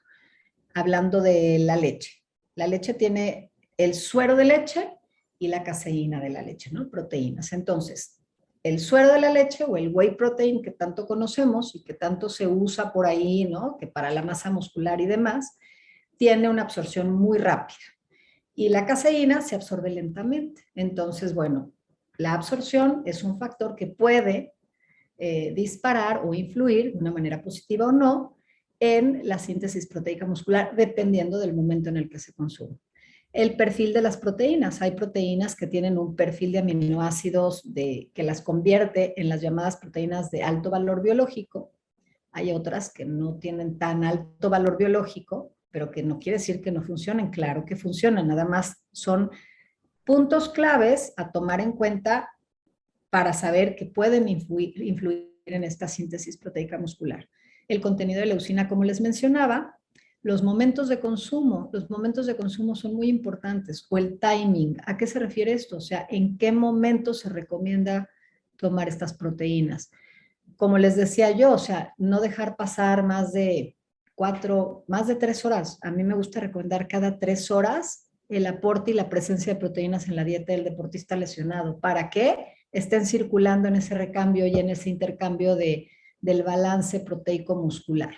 hablando de la leche. La leche tiene el suero de leche y la caseína de la leche, ¿no? Proteínas. Entonces, el suero de la leche o el whey protein que tanto conocemos y que tanto se usa por ahí, ¿no? Que para la masa muscular y demás, tiene una absorción muy rápida. Y la caseína se absorbe lentamente. Entonces, bueno, la absorción es un factor que puede disparar o influir de una manera positiva o no en la síntesis proteica muscular, dependiendo del momento en el que se consume. El perfil de las proteínas. Hay proteínas que tienen un perfil de aminoácidos que las convierte en las llamadas proteínas de alto valor biológico. Hay otras que no tienen tan alto valor biológico, pero que no quiere decir que no funcionen. Claro que funcionan, nada más son puntos claves a tomar en cuenta para saber que pueden influir en esta síntesis proteica muscular. El contenido de leucina, como les mencionaba, los momentos de consumo son muy importantes, o el timing. ¿A qué se refiere esto? O sea, ¿en qué momento se recomienda tomar estas proteínas? Como les decía yo, o sea, no dejar pasar más de 3 horas. A mí me gusta recomendar cada 3 horas el aporte y la presencia de proteínas en la dieta del deportista lesionado. ¿Para qué? Estén circulando en ese recambio y en ese intercambio del balance proteico muscular.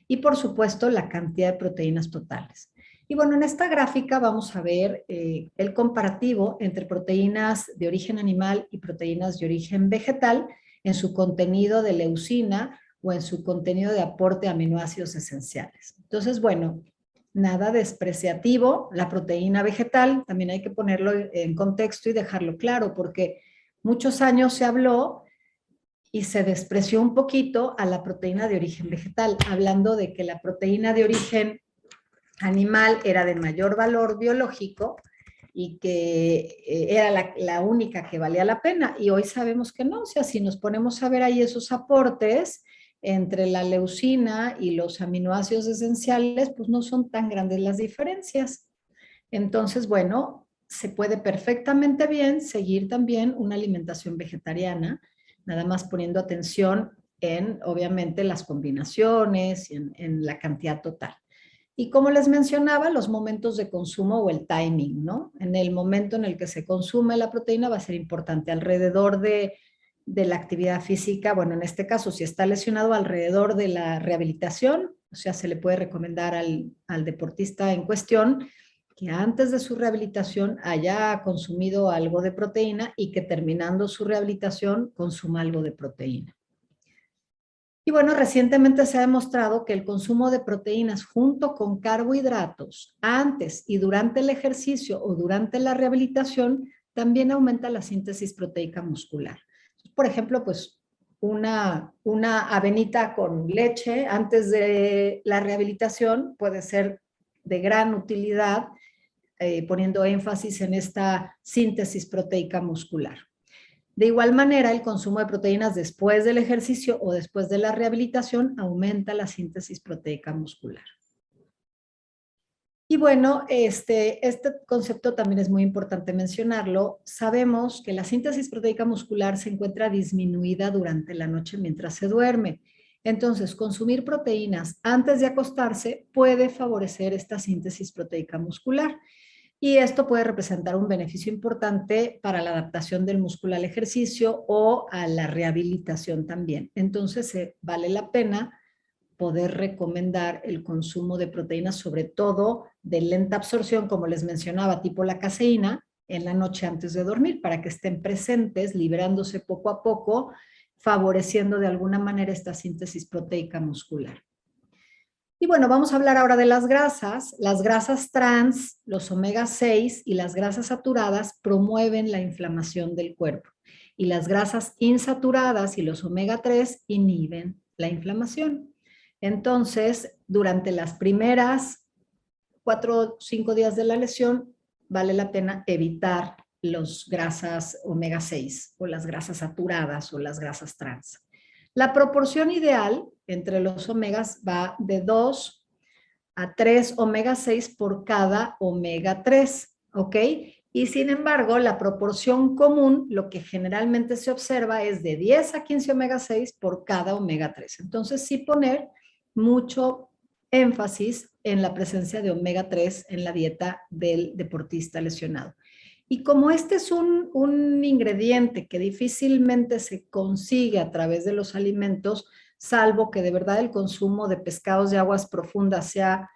Y por supuesto, la cantidad de proteínas totales. Y bueno, en esta gráfica vamos a ver el comparativo entre proteínas de origen animal y proteínas de origen vegetal en su contenido de leucina o en su contenido de aporte de aminoácidos esenciales. Entonces, bueno, nada despreciativo. La proteína vegetal también hay que ponerlo en contexto y dejarlo claro, porque muchos años se habló y se despreció un poquito a la proteína de origen vegetal, hablando de que la proteína de origen animal era de mayor valor biológico y que era la única que valía la pena. Y hoy sabemos que no. O sea, si nos ponemos a ver ahí esos aportes entre la leucina y los aminoácidos esenciales, pues no son tan grandes las diferencias. Entonces, bueno, se puede perfectamente bien seguir también una alimentación vegetariana, nada más poniendo atención en, obviamente, las combinaciones y en la cantidad total. Y como les mencionaba, los momentos de consumo o el timing, ¿no? En el momento en el que se consume la proteína va a ser importante. Alrededor de la actividad física, bueno, en este caso, si está lesionado, alrededor de la rehabilitación, o sea, se le puede recomendar al deportista en cuestión que antes de su rehabilitación haya consumido algo de proteína y que terminando su rehabilitación consuma algo de proteína. Y bueno, recientemente se ha demostrado que el consumo de proteínas junto con carbohidratos antes y durante el ejercicio o durante la rehabilitación también aumenta la síntesis proteica muscular. Por ejemplo, pues una avenita con leche antes de la rehabilitación puede ser de gran utilidad, poniendo énfasis en esta síntesis proteica muscular. De igual manera, el consumo de proteínas después del ejercicio o después de la rehabilitación aumenta la síntesis proteica muscular. Y bueno, este concepto también es muy importante mencionarlo. Sabemos que la síntesis proteica muscular se encuentra disminuida durante la noche mientras se duerme. Entonces, consumir proteínas antes de acostarse puede favorecer esta síntesis proteica muscular. Y esto puede representar un beneficio importante para la adaptación del músculo al ejercicio o a la rehabilitación también. Entonces, vale la pena poder recomendar el consumo de proteínas, sobre todo de lenta absorción, como les mencionaba, tipo la caseína, en la noche antes de dormir, para que estén presentes, liberándose poco a poco, favoreciendo de alguna manera esta síntesis proteica muscular. Y bueno, vamos a hablar ahora de las grasas. Las grasas trans, los omega 6 y las grasas saturadas promueven la inflamación del cuerpo. Y las grasas insaturadas y los omega 3 inhiben la inflamación. Entonces, durante las primeras 4 o 5 días de la lesión, vale la pena evitar las grasas omega 6 o las grasas saturadas o las grasas trans. La proporción ideal entre los omegas va de 2 a 3 omega 6 por cada omega 3, ¿ok? Y sin embargo, la proporción común, lo que generalmente se observa es de 10 a 15 omega 6 por cada omega 3. Entonces, sí poner mucho énfasis en la presencia de omega 3 en la dieta del deportista lesionado. Y como este es un ingrediente que difícilmente se consigue a través de los alimentos, salvo que de verdad el consumo de pescados de aguas profundas sea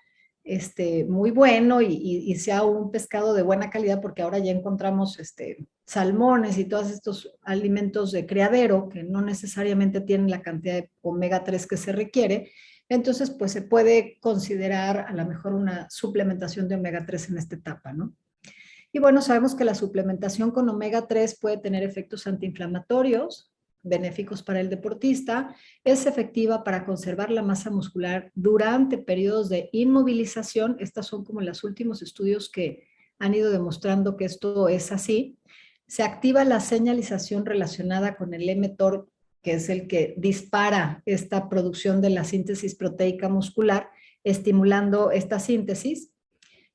muy bueno y sea un pescado de buena calidad, porque ahora ya encontramos salmones y todos estos alimentos de criadero que no necesariamente tienen la cantidad de omega 3 que se requiere, Entonces, pues se puede considerar a lo mejor una suplementación de omega 3 en esta etapa, ¿no? Y bueno, sabemos que la suplementación con omega 3 puede tener efectos antiinflamatorios, benéficos para el deportista, es efectiva para conservar la masa muscular durante periodos de inmovilización. Estos son como los últimos estudios que han ido demostrando que esto es así. Se activa la señalización relacionada con el mTOR, que es el que dispara esta producción de la síntesis proteica muscular, estimulando esta síntesis.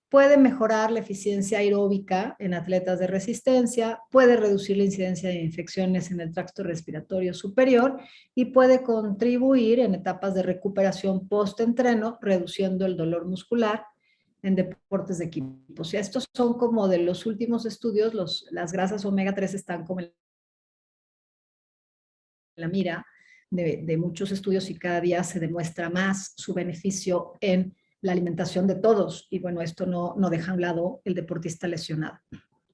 Puede mejorar la eficiencia aeróbica en atletas de resistencia, puede reducir la incidencia de infecciones en el tracto respiratorio superior y puede contribuir en etapas de recuperación post-entreno, reduciendo el dolor muscular en deportes de equipo. O sea, estos son como de los últimos estudios, las grasas omega 3 están como en la mira de muchos estudios y cada día se demuestra más su beneficio en la alimentación de todos. Y bueno, esto no deja a un lado el deportista lesionado.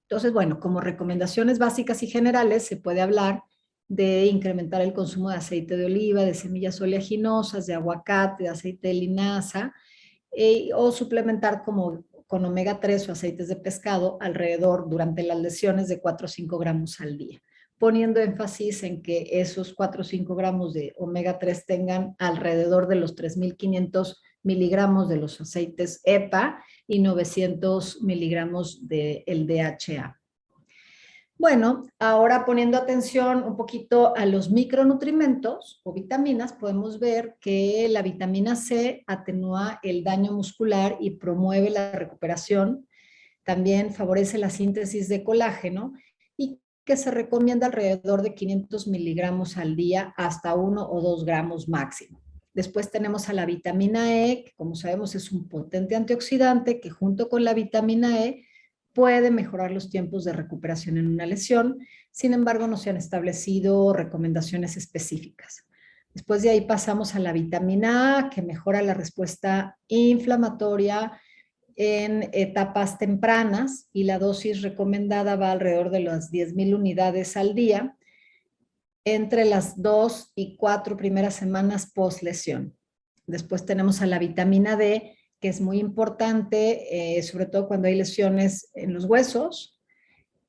Entonces, bueno, como recomendaciones básicas y generales se puede hablar de incrementar el consumo de aceite de oliva, de semillas oleaginosas, de aguacate, de aceite de linaza, o suplementar como con omega 3 o aceites de pescado alrededor durante las lesiones de 4 o 5 gramos al día, poniendo énfasis en que esos 4 o 5 gramos de omega 3 tengan alrededor de los 3.500 miligramos de los aceites EPA y 900 miligramos del DHA. Bueno, ahora poniendo atención un poquito a los micronutrimentos o vitaminas, podemos ver que la vitamina C atenúa el daño muscular y promueve la recuperación. También favorece la síntesis de colágeno y que se recomienda alrededor de 500 miligramos al día hasta 1 o 2 gramos máximo. Después tenemos a la vitamina E, que como sabemos es un potente antioxidante que junto con la vitamina E puede mejorar los tiempos de recuperación en una lesión. Sin embargo, no se han establecido recomendaciones específicas. Después de ahí pasamos a la vitamina A, que mejora la respuesta inflamatoria en etapas tempranas y la dosis recomendada va alrededor de las 10.000 unidades al día entre las 2 y 4 primeras semanas post lesión. Después tenemos a la vitamina D, que es muy importante, sobre todo cuando hay lesiones en los huesos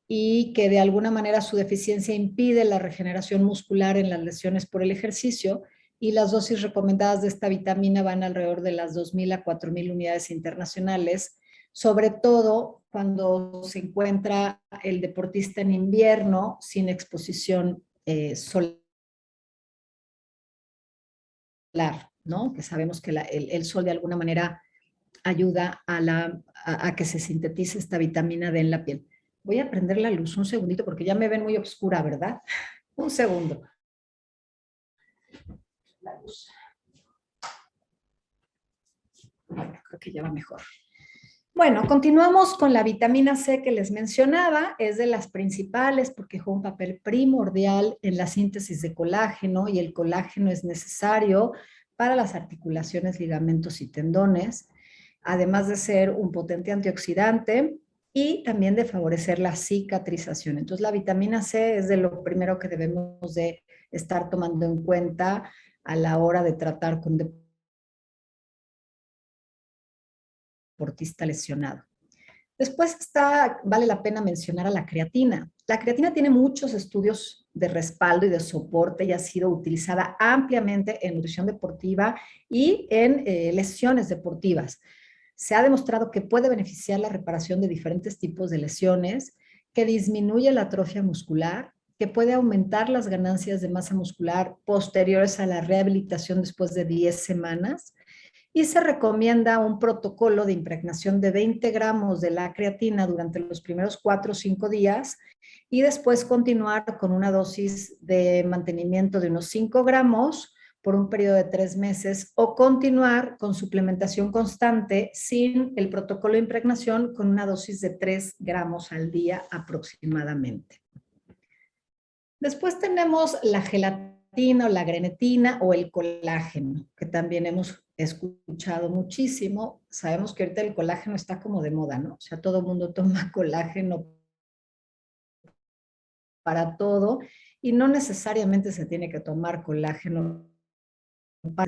y que de alguna manera su deficiencia impide la regeneración muscular en las lesiones por el ejercicio, y las dosis recomendadas de esta vitamina van alrededor de las 2.000 a 4.000 unidades internacionales, sobre todo cuando se encuentra el deportista en invierno sin exposición solar, ¿no? Que sabemos que el sol de alguna manera ayuda a que se sintetice esta vitamina D en la piel. Voy a prender la luz un segundito porque ya me ven muy oscura, ¿verdad? Un segundo. La luz. Bueno, creo que ya va mejor. Bueno, continuamos con la vitamina C que les mencionaba, es de las principales porque juega un papel primordial en la síntesis de colágeno y el colágeno es necesario para las articulaciones, ligamentos y tendones, además de ser un potente antioxidante y también de favorecer la cicatrización. Entonces la vitamina C es de lo primero que debemos de estar tomando en cuenta a la hora de tratar con deportista lesionado. Después vale la pena mencionar a la creatina. La creatina tiene muchos estudios de respaldo y de soporte y ha sido utilizada ampliamente en nutrición deportiva y en lesiones deportivas. Se ha demostrado que puede beneficiar la reparación de diferentes tipos de lesiones, que disminuye la atrofia muscular, que puede aumentar las ganancias de masa muscular posteriores a la rehabilitación después de 10 semanas, y se recomienda un protocolo de impregnación de 20 gramos de la creatina durante los primeros 4 o 5 días y después continuar con una dosis de mantenimiento de unos 5 gramos por un periodo de 3 meses o continuar con suplementación constante sin el protocolo de impregnación con una dosis de 3 gramos al día aproximadamente. Después tenemos la gelatina o la grenetina o el colágeno, que también hemos escuchado muchísimo. Sabemos que ahorita el colágeno está como de moda, ¿no? O sea, todo el mundo toma colágeno para todo y no necesariamente se tiene que tomar colágeno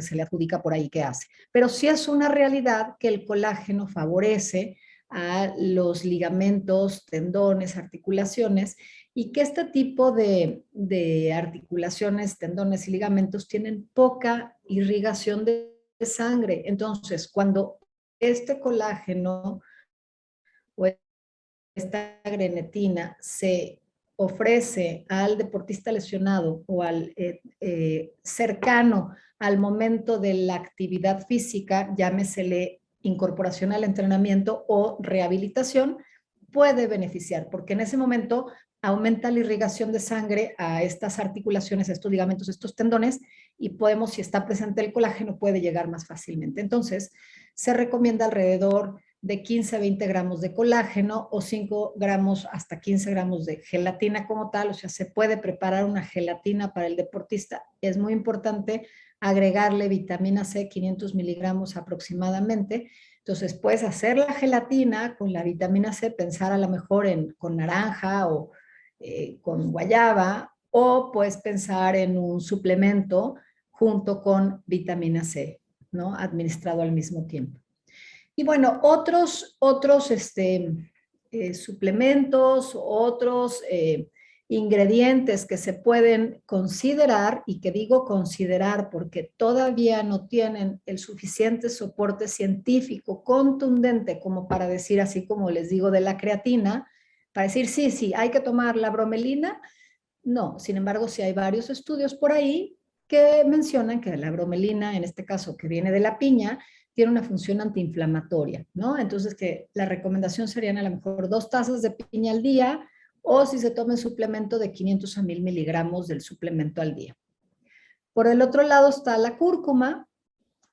se le adjudica por ahí que hace. Pero sí es una realidad que el colágeno favorece a los ligamentos, tendones, articulaciones, y que este tipo de articulaciones, tendones y ligamentos tienen poca irrigación de sangre. Entonces, cuando este colágeno o esta grenetina se ofrece al deportista lesionado o al cercano al momento de la actividad física, llámesele incorporación al entrenamiento o rehabilitación, puede beneficiar, porque en ese momento aumenta la irrigación de sangre a estas articulaciones, a estos ligamentos, a estos tendones, y podemos, si está presente el colágeno, puede llegar más fácilmente. Entonces, se recomienda alrededor de 15 a 20 gramos de colágeno o 5 gramos hasta 15 gramos de gelatina como tal. O sea, se puede preparar una gelatina para el deportista. Es muy importante agregarle vitamina C, 500 miligramos aproximadamente. Entonces, puedes hacer la gelatina con la vitamina C, pensar a lo mejor con naranja o con guayaba, o puedes pensar en un suplemento junto con vitamina C, ¿no? Administrado al mismo tiempo. Y bueno, otros suplementos, otros ingredientes que se pueden considerar, y que digo considerar porque todavía no tienen el suficiente soporte científico contundente como para decir, así como les digo de la creatina, para decir sí, sí, hay que tomar la bromelina. No, sin embargo, sí hay varios estudios por ahí que mencionan que la bromelina, en este caso que viene de la piña, tiene una función antiinflamatoria, ¿no? Entonces, que la recomendación serían a lo mejor 2 tazas de piña al día, o si se toma el suplemento de 500 a 1000 miligramos del suplemento al día. Por el otro lado está la cúrcuma.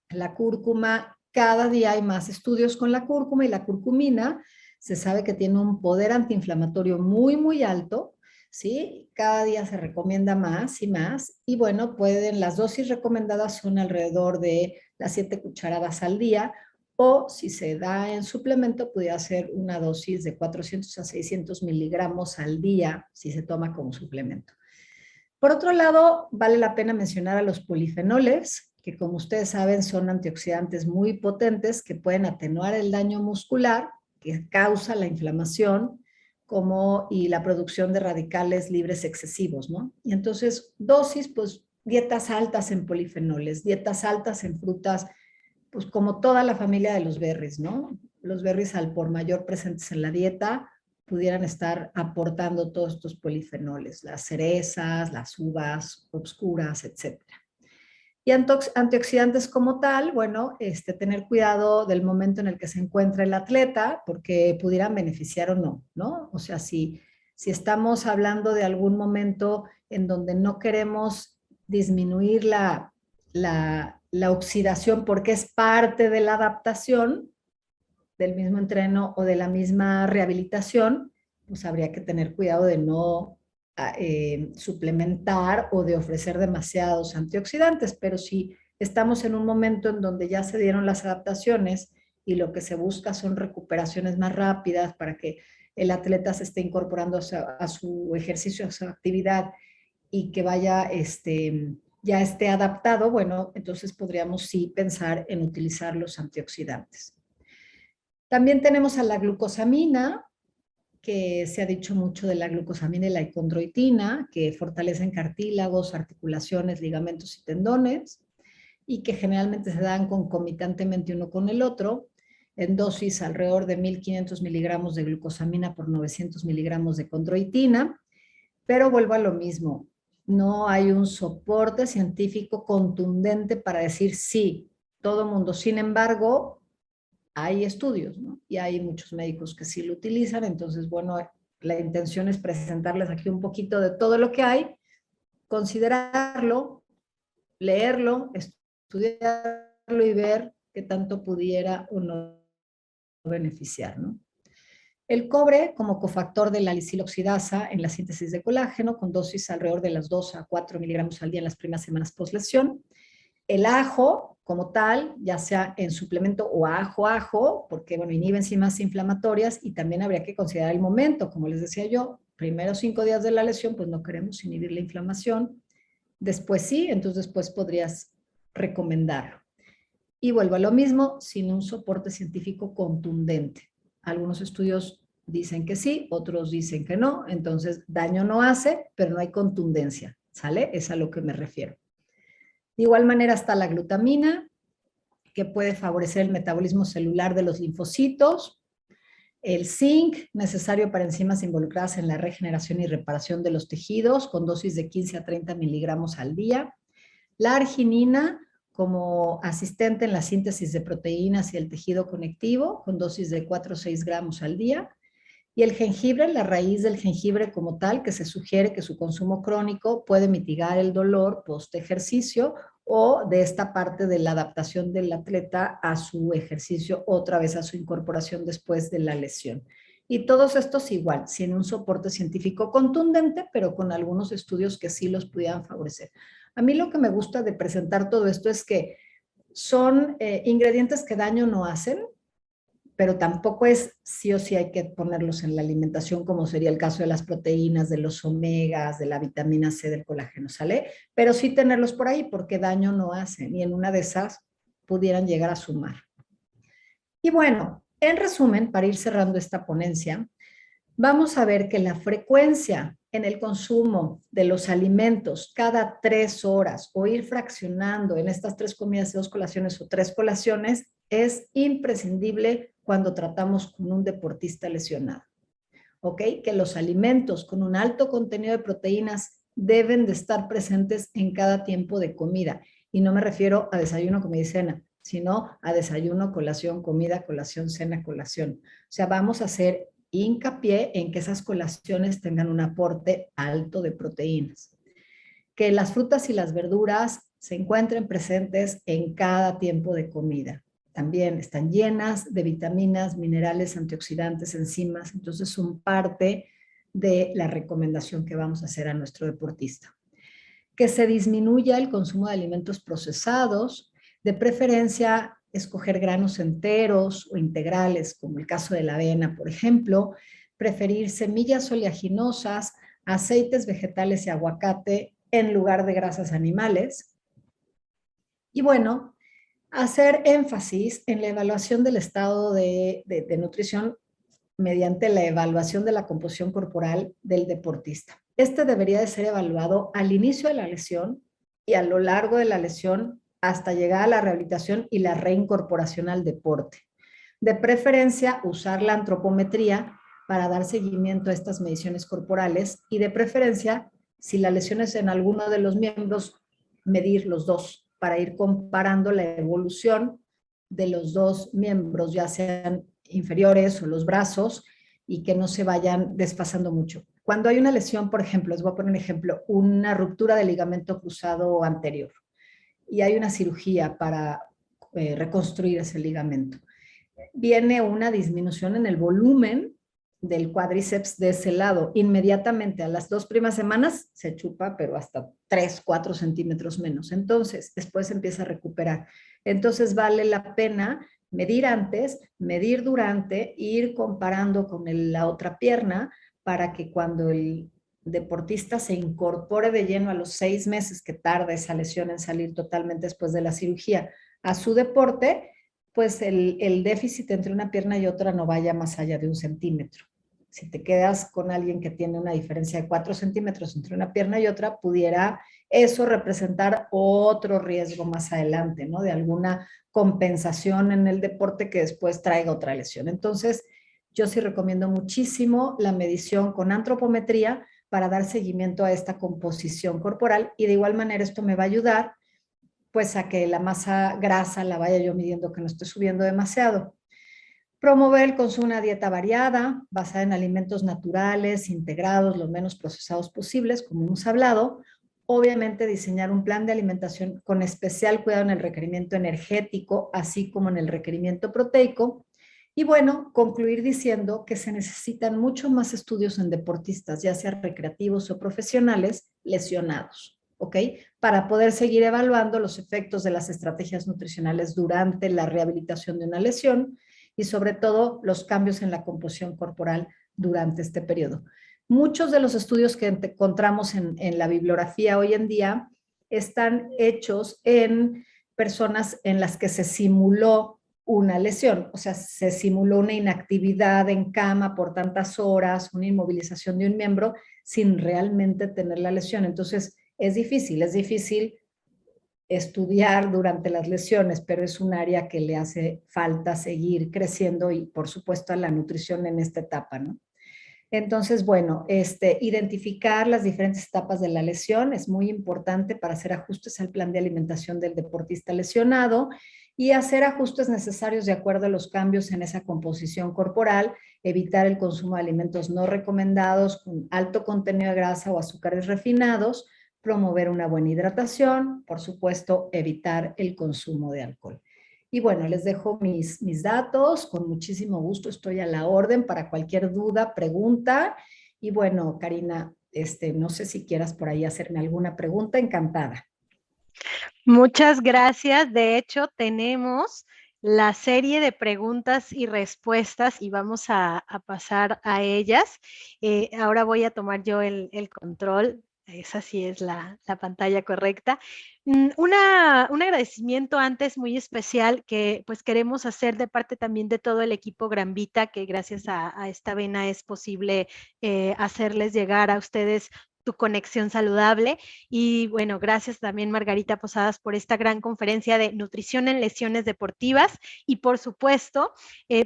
La cúrcuma, cada día hay más estudios con la cúrcuma, y la curcumina se sabe que tiene un poder antiinflamatorio muy, muy alto, ¿sí? Cada día se recomienda más y más, y bueno, las dosis recomendadas son alrededor de las 7 cucharadas al día, o si se da en suplemento, pudiera ser una dosis de 400 a 600 miligramos al día, si se toma como suplemento. Por otro lado, vale la pena mencionar a los polifenoles, que como ustedes saben son antioxidantes muy potentes que pueden atenuar el daño muscular que causa la inflamación y la producción de radicales libres excesivos, ¿no? Y entonces, dosis, pues dietas altas en polifenoles, dietas altas en frutas, pues como toda la familia de los berries, ¿no? Los berries al por mayor presentes en la dieta pudieran estar aportando todos estos polifenoles, las cerezas, las uvas obscuras, etc. Y antioxidantes como tal, bueno, tener cuidado del momento en el que se encuentra el atleta, porque pudieran beneficiar o no, ¿no? O sea, si estamos hablando de algún momento en donde no queremos disminuir la oxidación porque es parte de la adaptación del mismo entreno o de la misma rehabilitación, pues habría que tener cuidado de no suplementar o de ofrecer demasiados antioxidantes. Pero si estamos en un momento en donde ya se dieron las adaptaciones y lo que se busca son recuperaciones más rápidas para que el atleta se esté incorporando a su ejercicio, a su actividad, y que vaya, ya esté adaptado, bueno, entonces podríamos sí pensar en utilizar los antioxidantes. También tenemos a la glucosamina, que se ha dicho mucho de la glucosamina y la condroitina, que fortalecen cartílagos, articulaciones, ligamentos y tendones, y que generalmente se dan concomitantemente uno con el otro, en dosis alrededor de 1500 miligramos de glucosamina por 900 miligramos de condroitina. Pero vuelvo a lo mismo, no hay un soporte científico contundente para decir sí, todo mundo. Sin embargo, hay estudios, ¿no? Y hay muchos médicos que sí lo utilizan. Entonces, bueno, la intención es presentarles aquí un poquito de todo lo que hay, considerarlo, leerlo, estudiarlo y ver qué tanto pudiera o no beneficiar, ¿no? El cobre como cofactor de la lisiloxidasa en la síntesis de colágeno, con dosis alrededor de las 2 a 4 miligramos al día en las primeras semanas post-lesión. El ajo como tal, ya sea en suplemento o ajo, porque bueno, inhibe enzimas inflamatorias, y también habría que considerar el momento, como les decía yo, primeros 5 días de la lesión, pues no queremos inhibir la inflamación. Después sí, entonces después podrías recomendarlo. Y vuelvo a lo mismo, sin un soporte científico contundente. Algunos estudios dicen que sí, otros dicen que no, entonces daño no hace, pero no hay contundencia, ¿sale? Es a lo que me refiero. De igual manera está la glutamina, que puede favorecer el metabolismo celular de los linfocitos, el zinc, necesario para enzimas involucradas en la regeneración y reparación de los tejidos, con dosis de 15 a 30 miligramos al día, la arginina, como asistente en la síntesis de proteínas y el tejido conectivo, con dosis de 4 o 6 gramos al día, y el jengibre, la raíz del jengibre como tal, que se sugiere que su consumo crónico puede mitigar el dolor post ejercicio o de esta parte de la adaptación del atleta a su ejercicio, otra vez a su incorporación después de la lesión. Y todos estos igual, sin un soporte científico contundente, pero con algunos estudios que sí los pudieran favorecer. A mí lo que me gusta de presentar todo esto es que son ingredientes que daño no hacen, pero tampoco es sí o sí hay que ponerlos en la alimentación, como sería el caso de las proteínas, de los omegas, de la vitamina C, del colágeno, ¿sale? Pero sí tenerlos por ahí porque daño no hacen y en una de esas pudieran llegar a sumar. Y bueno, en resumen, para ir cerrando esta ponencia, vamos a ver que la frecuencia en el consumo de los alimentos cada 3 horas o ir fraccionando en estas 3 comidas y 2 colaciones o 3 colaciones es imprescindible cuando tratamos con un deportista lesionado. ¿Ok? Que los alimentos con un alto contenido de proteínas deben de estar presentes en cada tiempo de comida. Y no me refiero a desayuno, comida y cena, sino a desayuno, colación, comida, colación, cena, colación. O sea, vamos a hacer hincapié en que esas colaciones tengan un aporte alto de proteínas. Que las frutas y las verduras se encuentren presentes en cada tiempo de comida. También están llenas de vitaminas, minerales, antioxidantes, enzimas, entonces son parte de la recomendación que vamos a hacer a nuestro deportista. Que se disminuya el consumo de alimentos procesados, de preferencia escoger granos enteros o integrales, como el caso de la avena, por ejemplo, preferir semillas oleaginosas, aceites vegetales y aguacate en lugar de grasas animales. Y bueno, hacer énfasis en la evaluación del estado de nutrición mediante la evaluación de la composición corporal del deportista. Este debería de ser evaluado al inicio de la lesión y a lo largo de la lesión hasta llegar a la rehabilitación y la reincorporación al deporte. De preferencia, usar la antropometría para dar seguimiento a estas mediciones corporales y de preferencia, si la lesión es en alguno de los miembros, medir los dos para ir comparando la evolución de los dos miembros, ya sean inferiores o los brazos, y que no se vayan desfasando mucho. Cuando hay una lesión, por ejemplo, les voy a poner un ejemplo, una ruptura del ligamento cruzado anterior y hay una cirugía para reconstruir ese ligamento. Viene una disminución en el volumen del cuádriceps de ese lado. Inmediatamente a las 2 primeras semanas se chupa, pero hasta 3, 4 centímetros menos. Entonces, después empieza a recuperar. Entonces, vale la pena medir antes, medir durante, ir comparando con la otra pierna para que cuando el deportista se incorpore de lleno a los 6 meses que tarda esa lesión en salir totalmente después de la cirugía a su deporte, pues el déficit entre una pierna y otra no vaya más allá de 1 centímetro. Si te quedas con alguien que tiene una diferencia de 4 centímetros entre una pierna y otra, pudiera eso representar otro riesgo más adelante, ¿no? De alguna compensación en el deporte que después traiga otra lesión. Entonces, yo sí recomiendo muchísimo la medición con antropometría para dar seguimiento a esta composición corporal y de igual manera esto me va a ayudar pues a que la masa grasa la vaya yo midiendo que no esté subiendo demasiado. Promover el consumo de una dieta variada, basada en alimentos naturales, integrados, lo menos procesados posibles, como hemos hablado. Obviamente diseñar un plan de alimentación con especial cuidado en el requerimiento energético, así como en el requerimiento proteico. Y bueno, concluir diciendo que se necesitan mucho más estudios en deportistas, ya sea recreativos o profesionales, lesionados, ¿ok? Para poder seguir evaluando los efectos de las estrategias nutricionales durante la rehabilitación de una lesión y sobre todo los cambios en la composición corporal durante este periodo. Muchos de los estudios que encontramos en la bibliografía hoy en día están hechos en personas en las que se simuló una lesión, o sea, se simuló una inactividad en cama por tantas horas, una inmovilización de un miembro sin realmente tener la lesión. Entonces, es difícil estudiar durante las lesiones, pero es un área que le hace falta seguir creciendo y, por supuesto, a la nutrición en esta etapa, ¿no? Entonces, bueno, identificar las diferentes etapas de la lesión es muy importante para hacer ajustes al plan de alimentación del deportista lesionado y hacer ajustes necesarios de acuerdo a los cambios en esa composición corporal, evitar el consumo de alimentos no recomendados con alto contenido de grasa o azúcares refinados, promover una buena hidratación, por supuesto, evitar el consumo de alcohol. Y bueno, les dejo mis datos, con muchísimo gusto estoy a la orden para cualquier duda, pregunta. Y bueno, Karina, no sé si quieras por ahí hacerme alguna pregunta, encantada. Muchas gracias. De hecho, tenemos la serie de preguntas y respuestas y vamos a pasar a ellas. Ahora voy a tomar yo el control. Esa sí es la pantalla correcta. Un agradecimiento antes muy especial que pues queremos hacer de parte también de todo el equipo Gran Vita, que gracias a esta vena es posible hacerles llegar a ustedes tu conexión saludable. Y bueno, gracias también Margarita Posadas por esta gran conferencia de nutrición en lesiones deportivas y por supuesto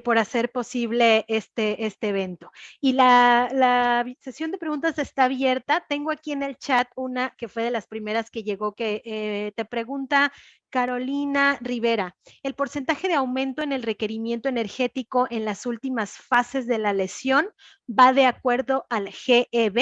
por hacer posible este evento. Y la sesión de preguntas está abierta. Tengo aquí en el chat una que fue de las primeras que llegó que te pregunta Carolina Rivera, ¿el porcentaje de aumento en el requerimiento energético en las últimas fases de la lesión va de acuerdo al GEB?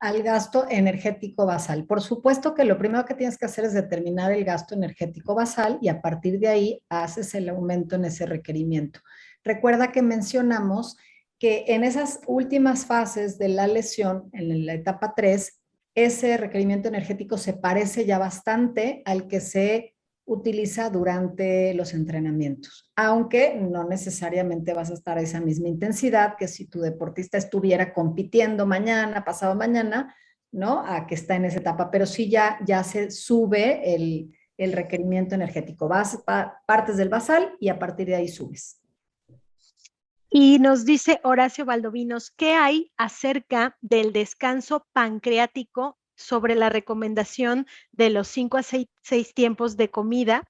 Al gasto energético basal. Por supuesto que lo primero que tienes que hacer es determinar el gasto energético basal y a partir de ahí haces el aumento en ese requerimiento. Recuerda que mencionamos que en esas últimas fases de la lesión, en la etapa 3, ese requerimiento energético se parece ya bastante al que se utiliza durante los entrenamientos, aunque no necesariamente vas a estar a esa misma intensidad que si tu deportista estuviera compitiendo mañana, pasado mañana, ¿no? A que está en esa etapa, pero sí ya se sube el requerimiento energético. Partes del basal y a partir de ahí subes. Y nos dice Horacio Valdovinos, ¿qué hay acerca del descanso pancreático sobre la recomendación de los 5 a 6 tiempos de comida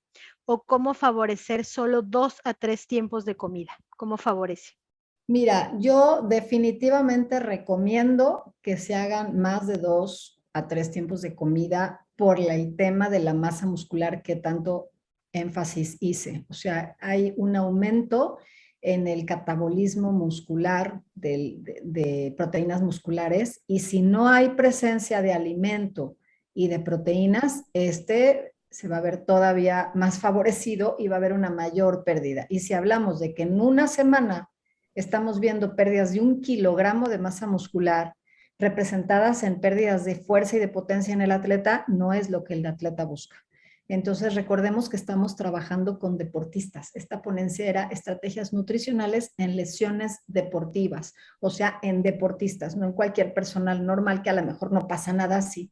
o cómo favorecer solo 2 a 3 tiempos de comida? ¿Cómo favorece? Mira, yo definitivamente recomiendo que se hagan más de 2 a 3 tiempos de comida por el tema de la masa muscular que tanto énfasis hice. O sea, hay un aumento en el catabolismo muscular de proteínas musculares y si no hay presencia de alimento y de proteínas, se va a ver todavía más favorecido y va a haber una mayor pérdida. Y si hablamos de que en una semana estamos viendo pérdidas de 1 kilogramo de masa muscular representadas en pérdidas de fuerza y de potencia en el atleta, no es lo que el atleta busca. Entonces, recordemos que estamos trabajando con deportistas. Esta ponencia era estrategias nutricionales en lesiones deportivas, o sea, en deportistas, no en cualquier personal normal que a lo mejor no pasa nada si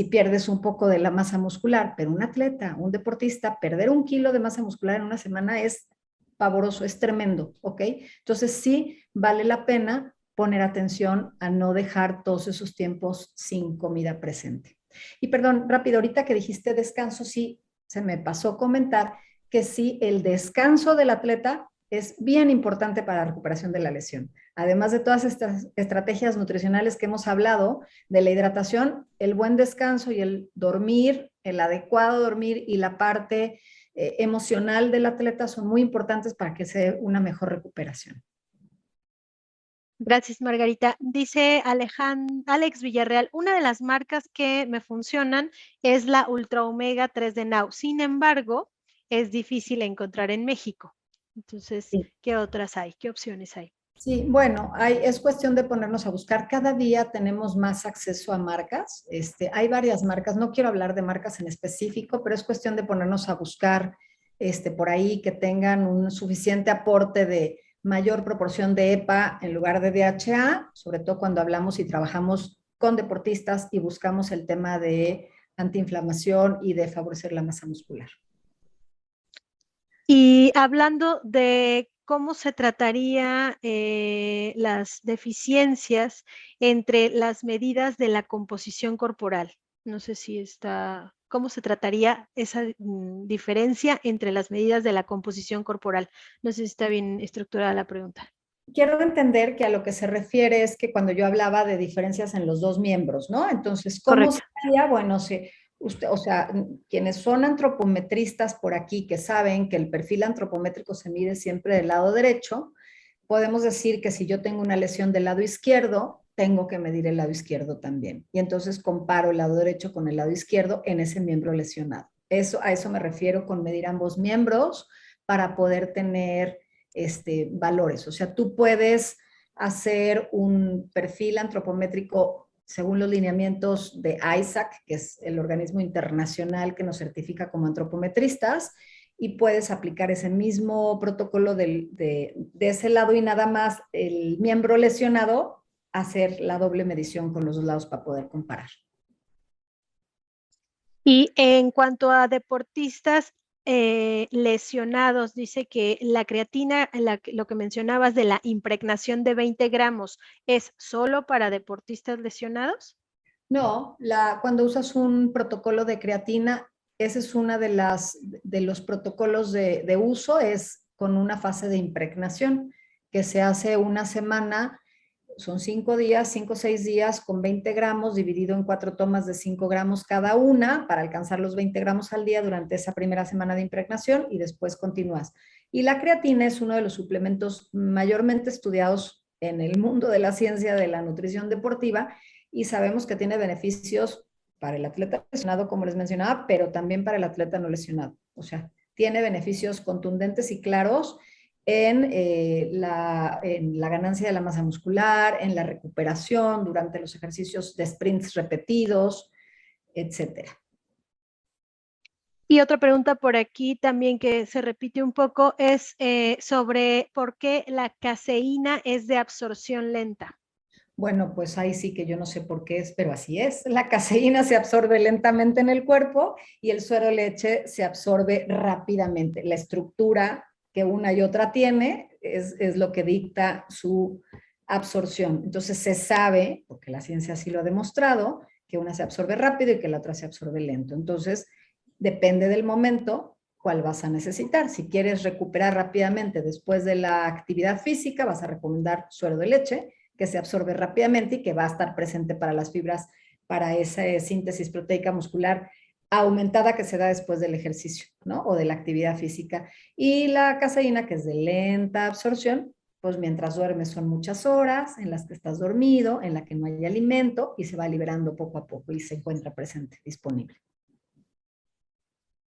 pierdes un poco de la masa muscular, pero un atleta, un deportista, perder 1 kilo de masa muscular en una semana es pavoroso, es tremendo, ¿ok? Entonces sí vale la pena poner atención a no dejar todos esos tiempos sin comida presente. Y perdón, rápido, ahorita que dijiste descanso, sí, se me pasó comentar que sí, el descanso del atleta es bien importante para la recuperación de la lesión. Además de todas estas estrategias nutricionales que hemos hablado, de la hidratación, el buen descanso y el dormir, el adecuado dormir y la parte emocional del atleta son muy importantes para que se dé una mejor recuperación. Gracias, Margarita. Dice Alex Villarreal, una de las marcas que me funcionan es la Ultra Omega 3 de Now. Sin embargo, es difícil encontrar en México. Entonces, Sí. ¿qué otras hay? ¿Qué opciones hay? Sí, bueno, es cuestión de ponernos a buscar. Cada día tenemos más acceso a marcas. Hay varias marcas. No quiero hablar de marcas en específico, pero es cuestión de ponernos a buscar por ahí que tengan un suficiente aporte de mayor proporción de EPA en lugar de DHA, sobre todo cuando hablamos y trabajamos con deportistas y buscamos el tema de antiinflamación y de favorecer la masa muscular. Y hablando de cómo se trataría las deficiencias entre las medidas de la composición corporal. No sé si está, ¿cómo se trataría esa diferencia entre las medidas de la composición corporal? No sé si está bien estructurada la pregunta. Quiero entender que a lo que se refiere es que cuando yo hablaba de diferencias en los dos miembros, ¿no? Entonces, ¿cómo Correcto. sería? Bueno, si usted, o sea, quienes son antropometristas por aquí, que saben que el perfil antropométrico se mide siempre del lado derecho, podemos decir que si yo tengo una lesión del lado izquierdo, tengo que medir el lado izquierdo también. Y entonces comparo el lado derecho con el lado izquierdo en ese miembro lesionado. A eso me refiero con medir ambos miembros para poder tener valores. O sea, tú puedes hacer un perfil antropométrico según los lineamientos de ISAC, que es el organismo internacional que nos certifica como antropometristas, y puedes aplicar ese mismo protocolo de ese lado y nada más el miembro lesionado, hacer la doble medición con los dos lados para poder comparar. Y en cuanto a deportistas lesionados, dice que la creatina, lo que mencionabas de la impregnación de 20 gramos, ¿es solo para deportistas lesionados? No, cuando usas un protocolo de creatina, ese es una de los protocolos de uso, es con una fase de impregnación que se hace una semana, son 5 días, 5 o 6 días con 20 gramos dividido en 4 tomas de 5 gramos cada una para alcanzar los 20 gramos al día durante esa primera semana de impregnación y después continúas. Y la creatina es uno de los suplementos mayormente estudiados en el mundo de la ciencia de la nutrición deportiva y sabemos que tiene beneficios para el atleta lesionado, como les mencionaba, pero también para el atleta no lesionado. O sea, tiene beneficios contundentes y claros en la ganancia de la masa muscular, en la recuperación durante los ejercicios de sprints repetidos, etcétera. Y otra pregunta por aquí también que se repite un poco es sobre por qué la caseína es de absorción lenta. Bueno, pues ahí sí que yo no sé por qué es, pero así es. La caseína se absorbe lentamente en el cuerpo y el suero de leche se absorbe rápidamente. La estructura que una y otra tiene es lo que dicta su absorción. Entonces se sabe, porque la ciencia así lo ha demostrado, que una se absorbe rápido y que la otra se absorbe lento. Entonces, depende del momento cuál vas a necesitar. Si quieres recuperar rápidamente después de la actividad física, vas a recomendar suero de leche que se absorbe rápidamente y que va a estar presente para las fibras, para esa síntesis proteica muscular aumentada que se da después del ejercicio, ¿no? O de la actividad física. Y la caseína, que es de lenta absorción, pues mientras duermes son muchas horas en las que estás dormido, en la que no hay alimento y se va liberando poco a poco y se encuentra presente, disponible.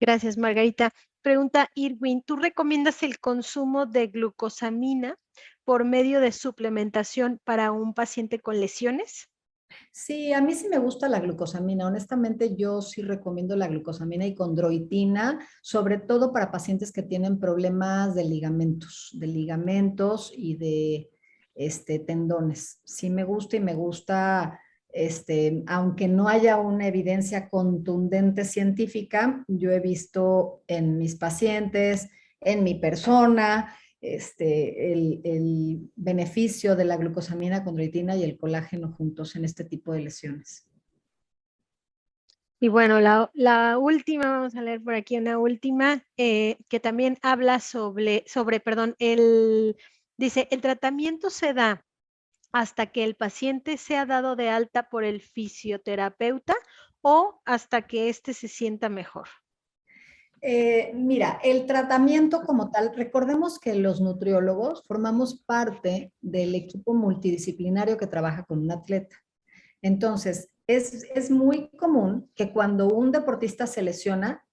Gracias, Margarita. Pregunta Irwin, ¿tú recomiendas el consumo de glucosamina por medio de suplementación para un paciente con lesiones? Sí, a mí sí me gusta la glucosamina. Honestamente, yo sí recomiendo la glucosamina y condroitina, sobre todo para pacientes que tienen problemas de ligamentos y de tendones. Sí me gusta y me gusta, aunque no haya una evidencia contundente científica, yo he visto en mis pacientes, en mi persona, el beneficio de la glucosamina, condroitina y el colágeno juntos en este tipo de lesiones. Y bueno, la última, vamos a leer por aquí una última, que también habla perdón, dice, el tratamiento se da hasta que el paciente sea dado de alta por el fisioterapeuta o hasta que éste se sienta mejor. Mira, el tratamiento como tal, recordemos que los nutriólogos formamos parte del equipo multidisciplinario que trabaja con un atleta. Entonces, es muy común que cuando un deportista se lesiona,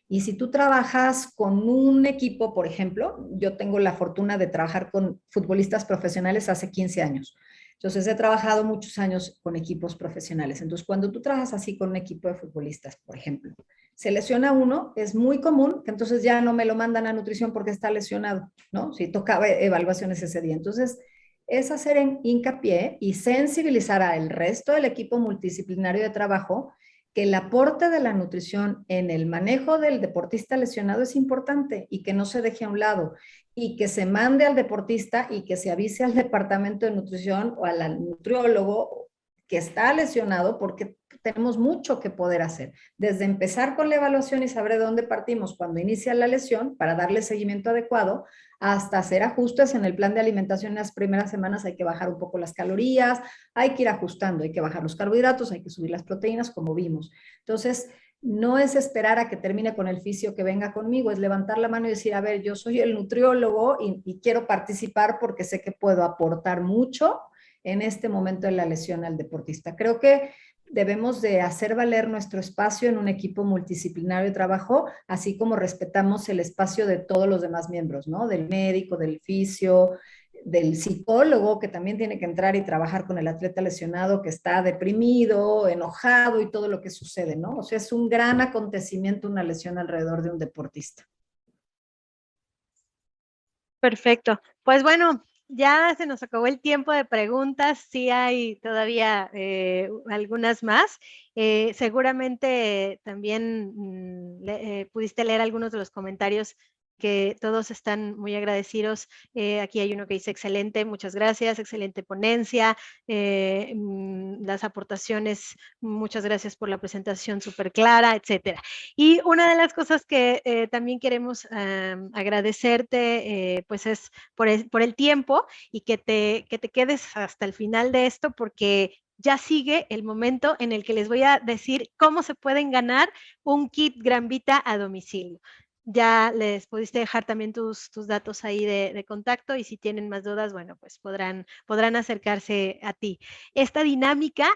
y si tú trabajas con un equipo, por ejemplo, yo tengo la fortuna de trabajar con futbolistas profesionales hace 15 años. Entonces, he trabajado muchos años con equipos profesionales. Entonces, cuando tú trabajas así con un equipo de futbolistas, por ejemplo, se lesiona uno, es muy común que entonces ya no me lo mandan a nutrición porque está lesionado, ¿no? Si tocaba evaluaciones ese día. Entonces, es hacer hincapié y sensibilizar al resto del equipo multidisciplinario de trabajo que el aporte de la nutrición en el manejo del deportista lesionado es importante y que no se deje a un lado y que se mande al deportista y que se avise al departamento de nutrición o al nutriólogo que está lesionado, porque tenemos mucho que poder hacer. Desde empezar con la evaluación y saber de dónde partimos cuando inicia la lesión para darle seguimiento adecuado, hasta hacer ajustes en el plan de alimentación en las primeras semanas. Hay que bajar un poco las calorías, hay que ir ajustando, hay que bajar los carbohidratos, hay que subir las proteínas, como vimos. Entonces, no es esperar a que termine con el fisio que venga conmigo, es levantar la mano y decir, a ver, yo soy el nutriólogo y quiero participar porque sé que puedo aportar mucho en este momento de la lesión al deportista. Creo que debemos de hacer valer nuestro espacio en un equipo multidisciplinario de trabajo, así como respetamos el espacio de todos los demás miembros, ¿no? Del médico, del fisio, del psicólogo, que también tiene que entrar y trabajar con el atleta lesionado que está deprimido, enojado y todo lo que sucede, ¿no? O sea, es un gran acontecimiento una lesión alrededor de un deportista. Perfecto. Pues bueno, ya se nos acabó el tiempo de preguntas. Sí hay todavía algunas más. Seguramente también pudiste leer algunos de los comentarios que todos están muy agradecidos. Aquí hay uno que dice excelente, muchas gracias, excelente ponencia, las aportaciones, muchas gracias por la presentación súper clara, etcétera. Y una de las cosas que también queremos agradecerte, pues es por el tiempo y que te quedes hasta el final de esto, porque ya sigue el momento en el que les voy a decir cómo se pueden ganar un kit Gran Vita a domicilio. Ya les pudiste dejar también tus datos ahí de contacto y si tienen más dudas, bueno, pues podrán acercarse a ti. Esta dinámica,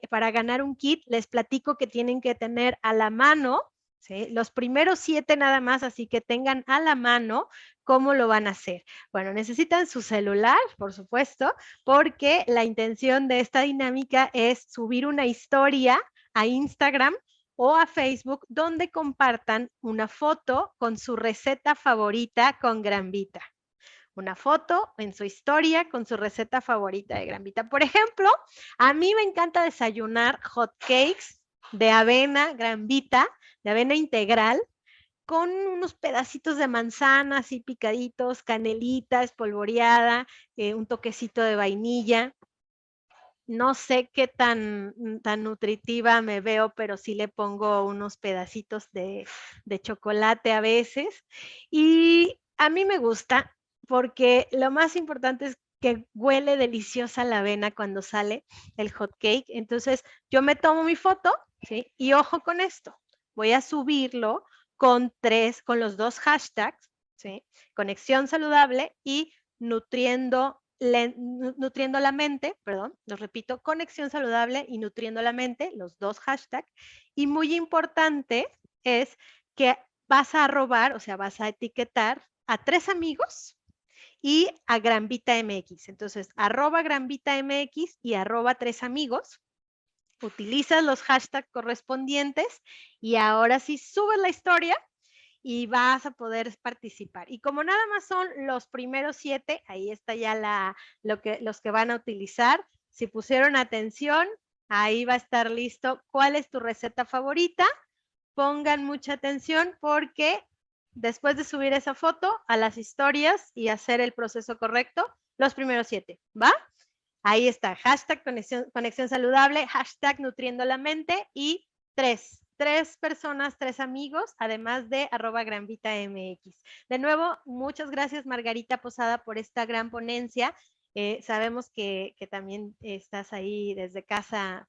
para ganar un kit, les platico que tienen que tener a la mano, ¿sí?, los primeros 7 nada más, así que tengan a la mano cómo lo van a hacer. Bueno, necesitan su celular, por supuesto, porque la intención de esta dinámica es subir una historia a Instagram o a Facebook donde compartan una foto con su receta favorita con Gran Vita. Una foto en su historia con su receta favorita de Gran Vita. Por ejemplo, a mí me encanta desayunar hot cakes de avena Gran Vita, de avena integral, con unos pedacitos de manzana así picaditos, canelita espolvoreada, un toquecito de vainilla. No sé qué tan nutritiva me veo, pero sí le pongo unos pedacitos de chocolate a veces. Y a mí me gusta porque lo más importante es que huele deliciosa la avena cuando sale el hot cake. Entonces, yo me tomo mi foto, ¿sí? Y ojo con esto, voy a subirlo con los 2 hashtags, ¿sí? Conexión saludable y nutriendo la mente, perdón, los repito, conexión saludable y nutriendo la mente, los 2 hashtags. Y muy importante es que vas a arrobar, o sea, vas a etiquetar a 3 amigos y a Gran Vita MX. Entonces, @Gran Vita MX y @3 amigos. Utilizas los hashtags correspondientes y ahora sí subes la historia y vas a poder participar. Y como nada más son los primeros 7, ahí está ya los que van a utilizar. Si pusieron atención, ahí va a estar listo cuál es tu receta favorita. Pongan mucha atención porque después de subir esa foto a las historias y hacer el proceso correcto, los primeros 7, ¿va? Ahí está, hashtag conexión saludable, hashtag nutriendo la mente y 3 personas, 3 amigos, además de @GranVitaMX. De nuevo, muchas gracias Margarita Posada por esta gran ponencia. Sabemos que también estás ahí desde casa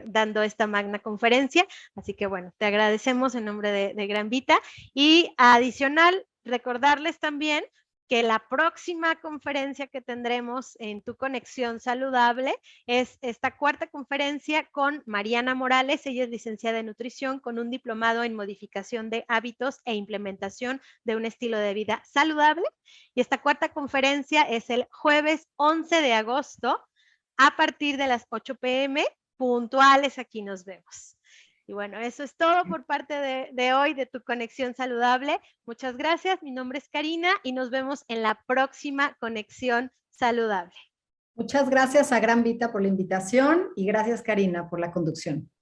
dando esta magna conferencia, así que bueno, te agradecemos en nombre de Gran Vita. Y adicional, recordarles también que la próxima conferencia que tendremos en Tu Conexión Saludable es esta 4ª conferencia con Mariana Morales. Ella es licenciada en nutrición con un diplomado en modificación de hábitos e implementación de un estilo de vida saludable. Y esta 4ª conferencia es el jueves 11 de agosto a partir de las 8 p.m. puntuales. Aquí nos vemos. Y bueno, eso es todo por parte de hoy de Tu Conexión Saludable. Muchas gracias. Mi nombre es Karina y nos vemos en la próxima Conexión Saludable. Muchas gracias a Gran Vita por la invitación y gracias, Karina, por la conducción.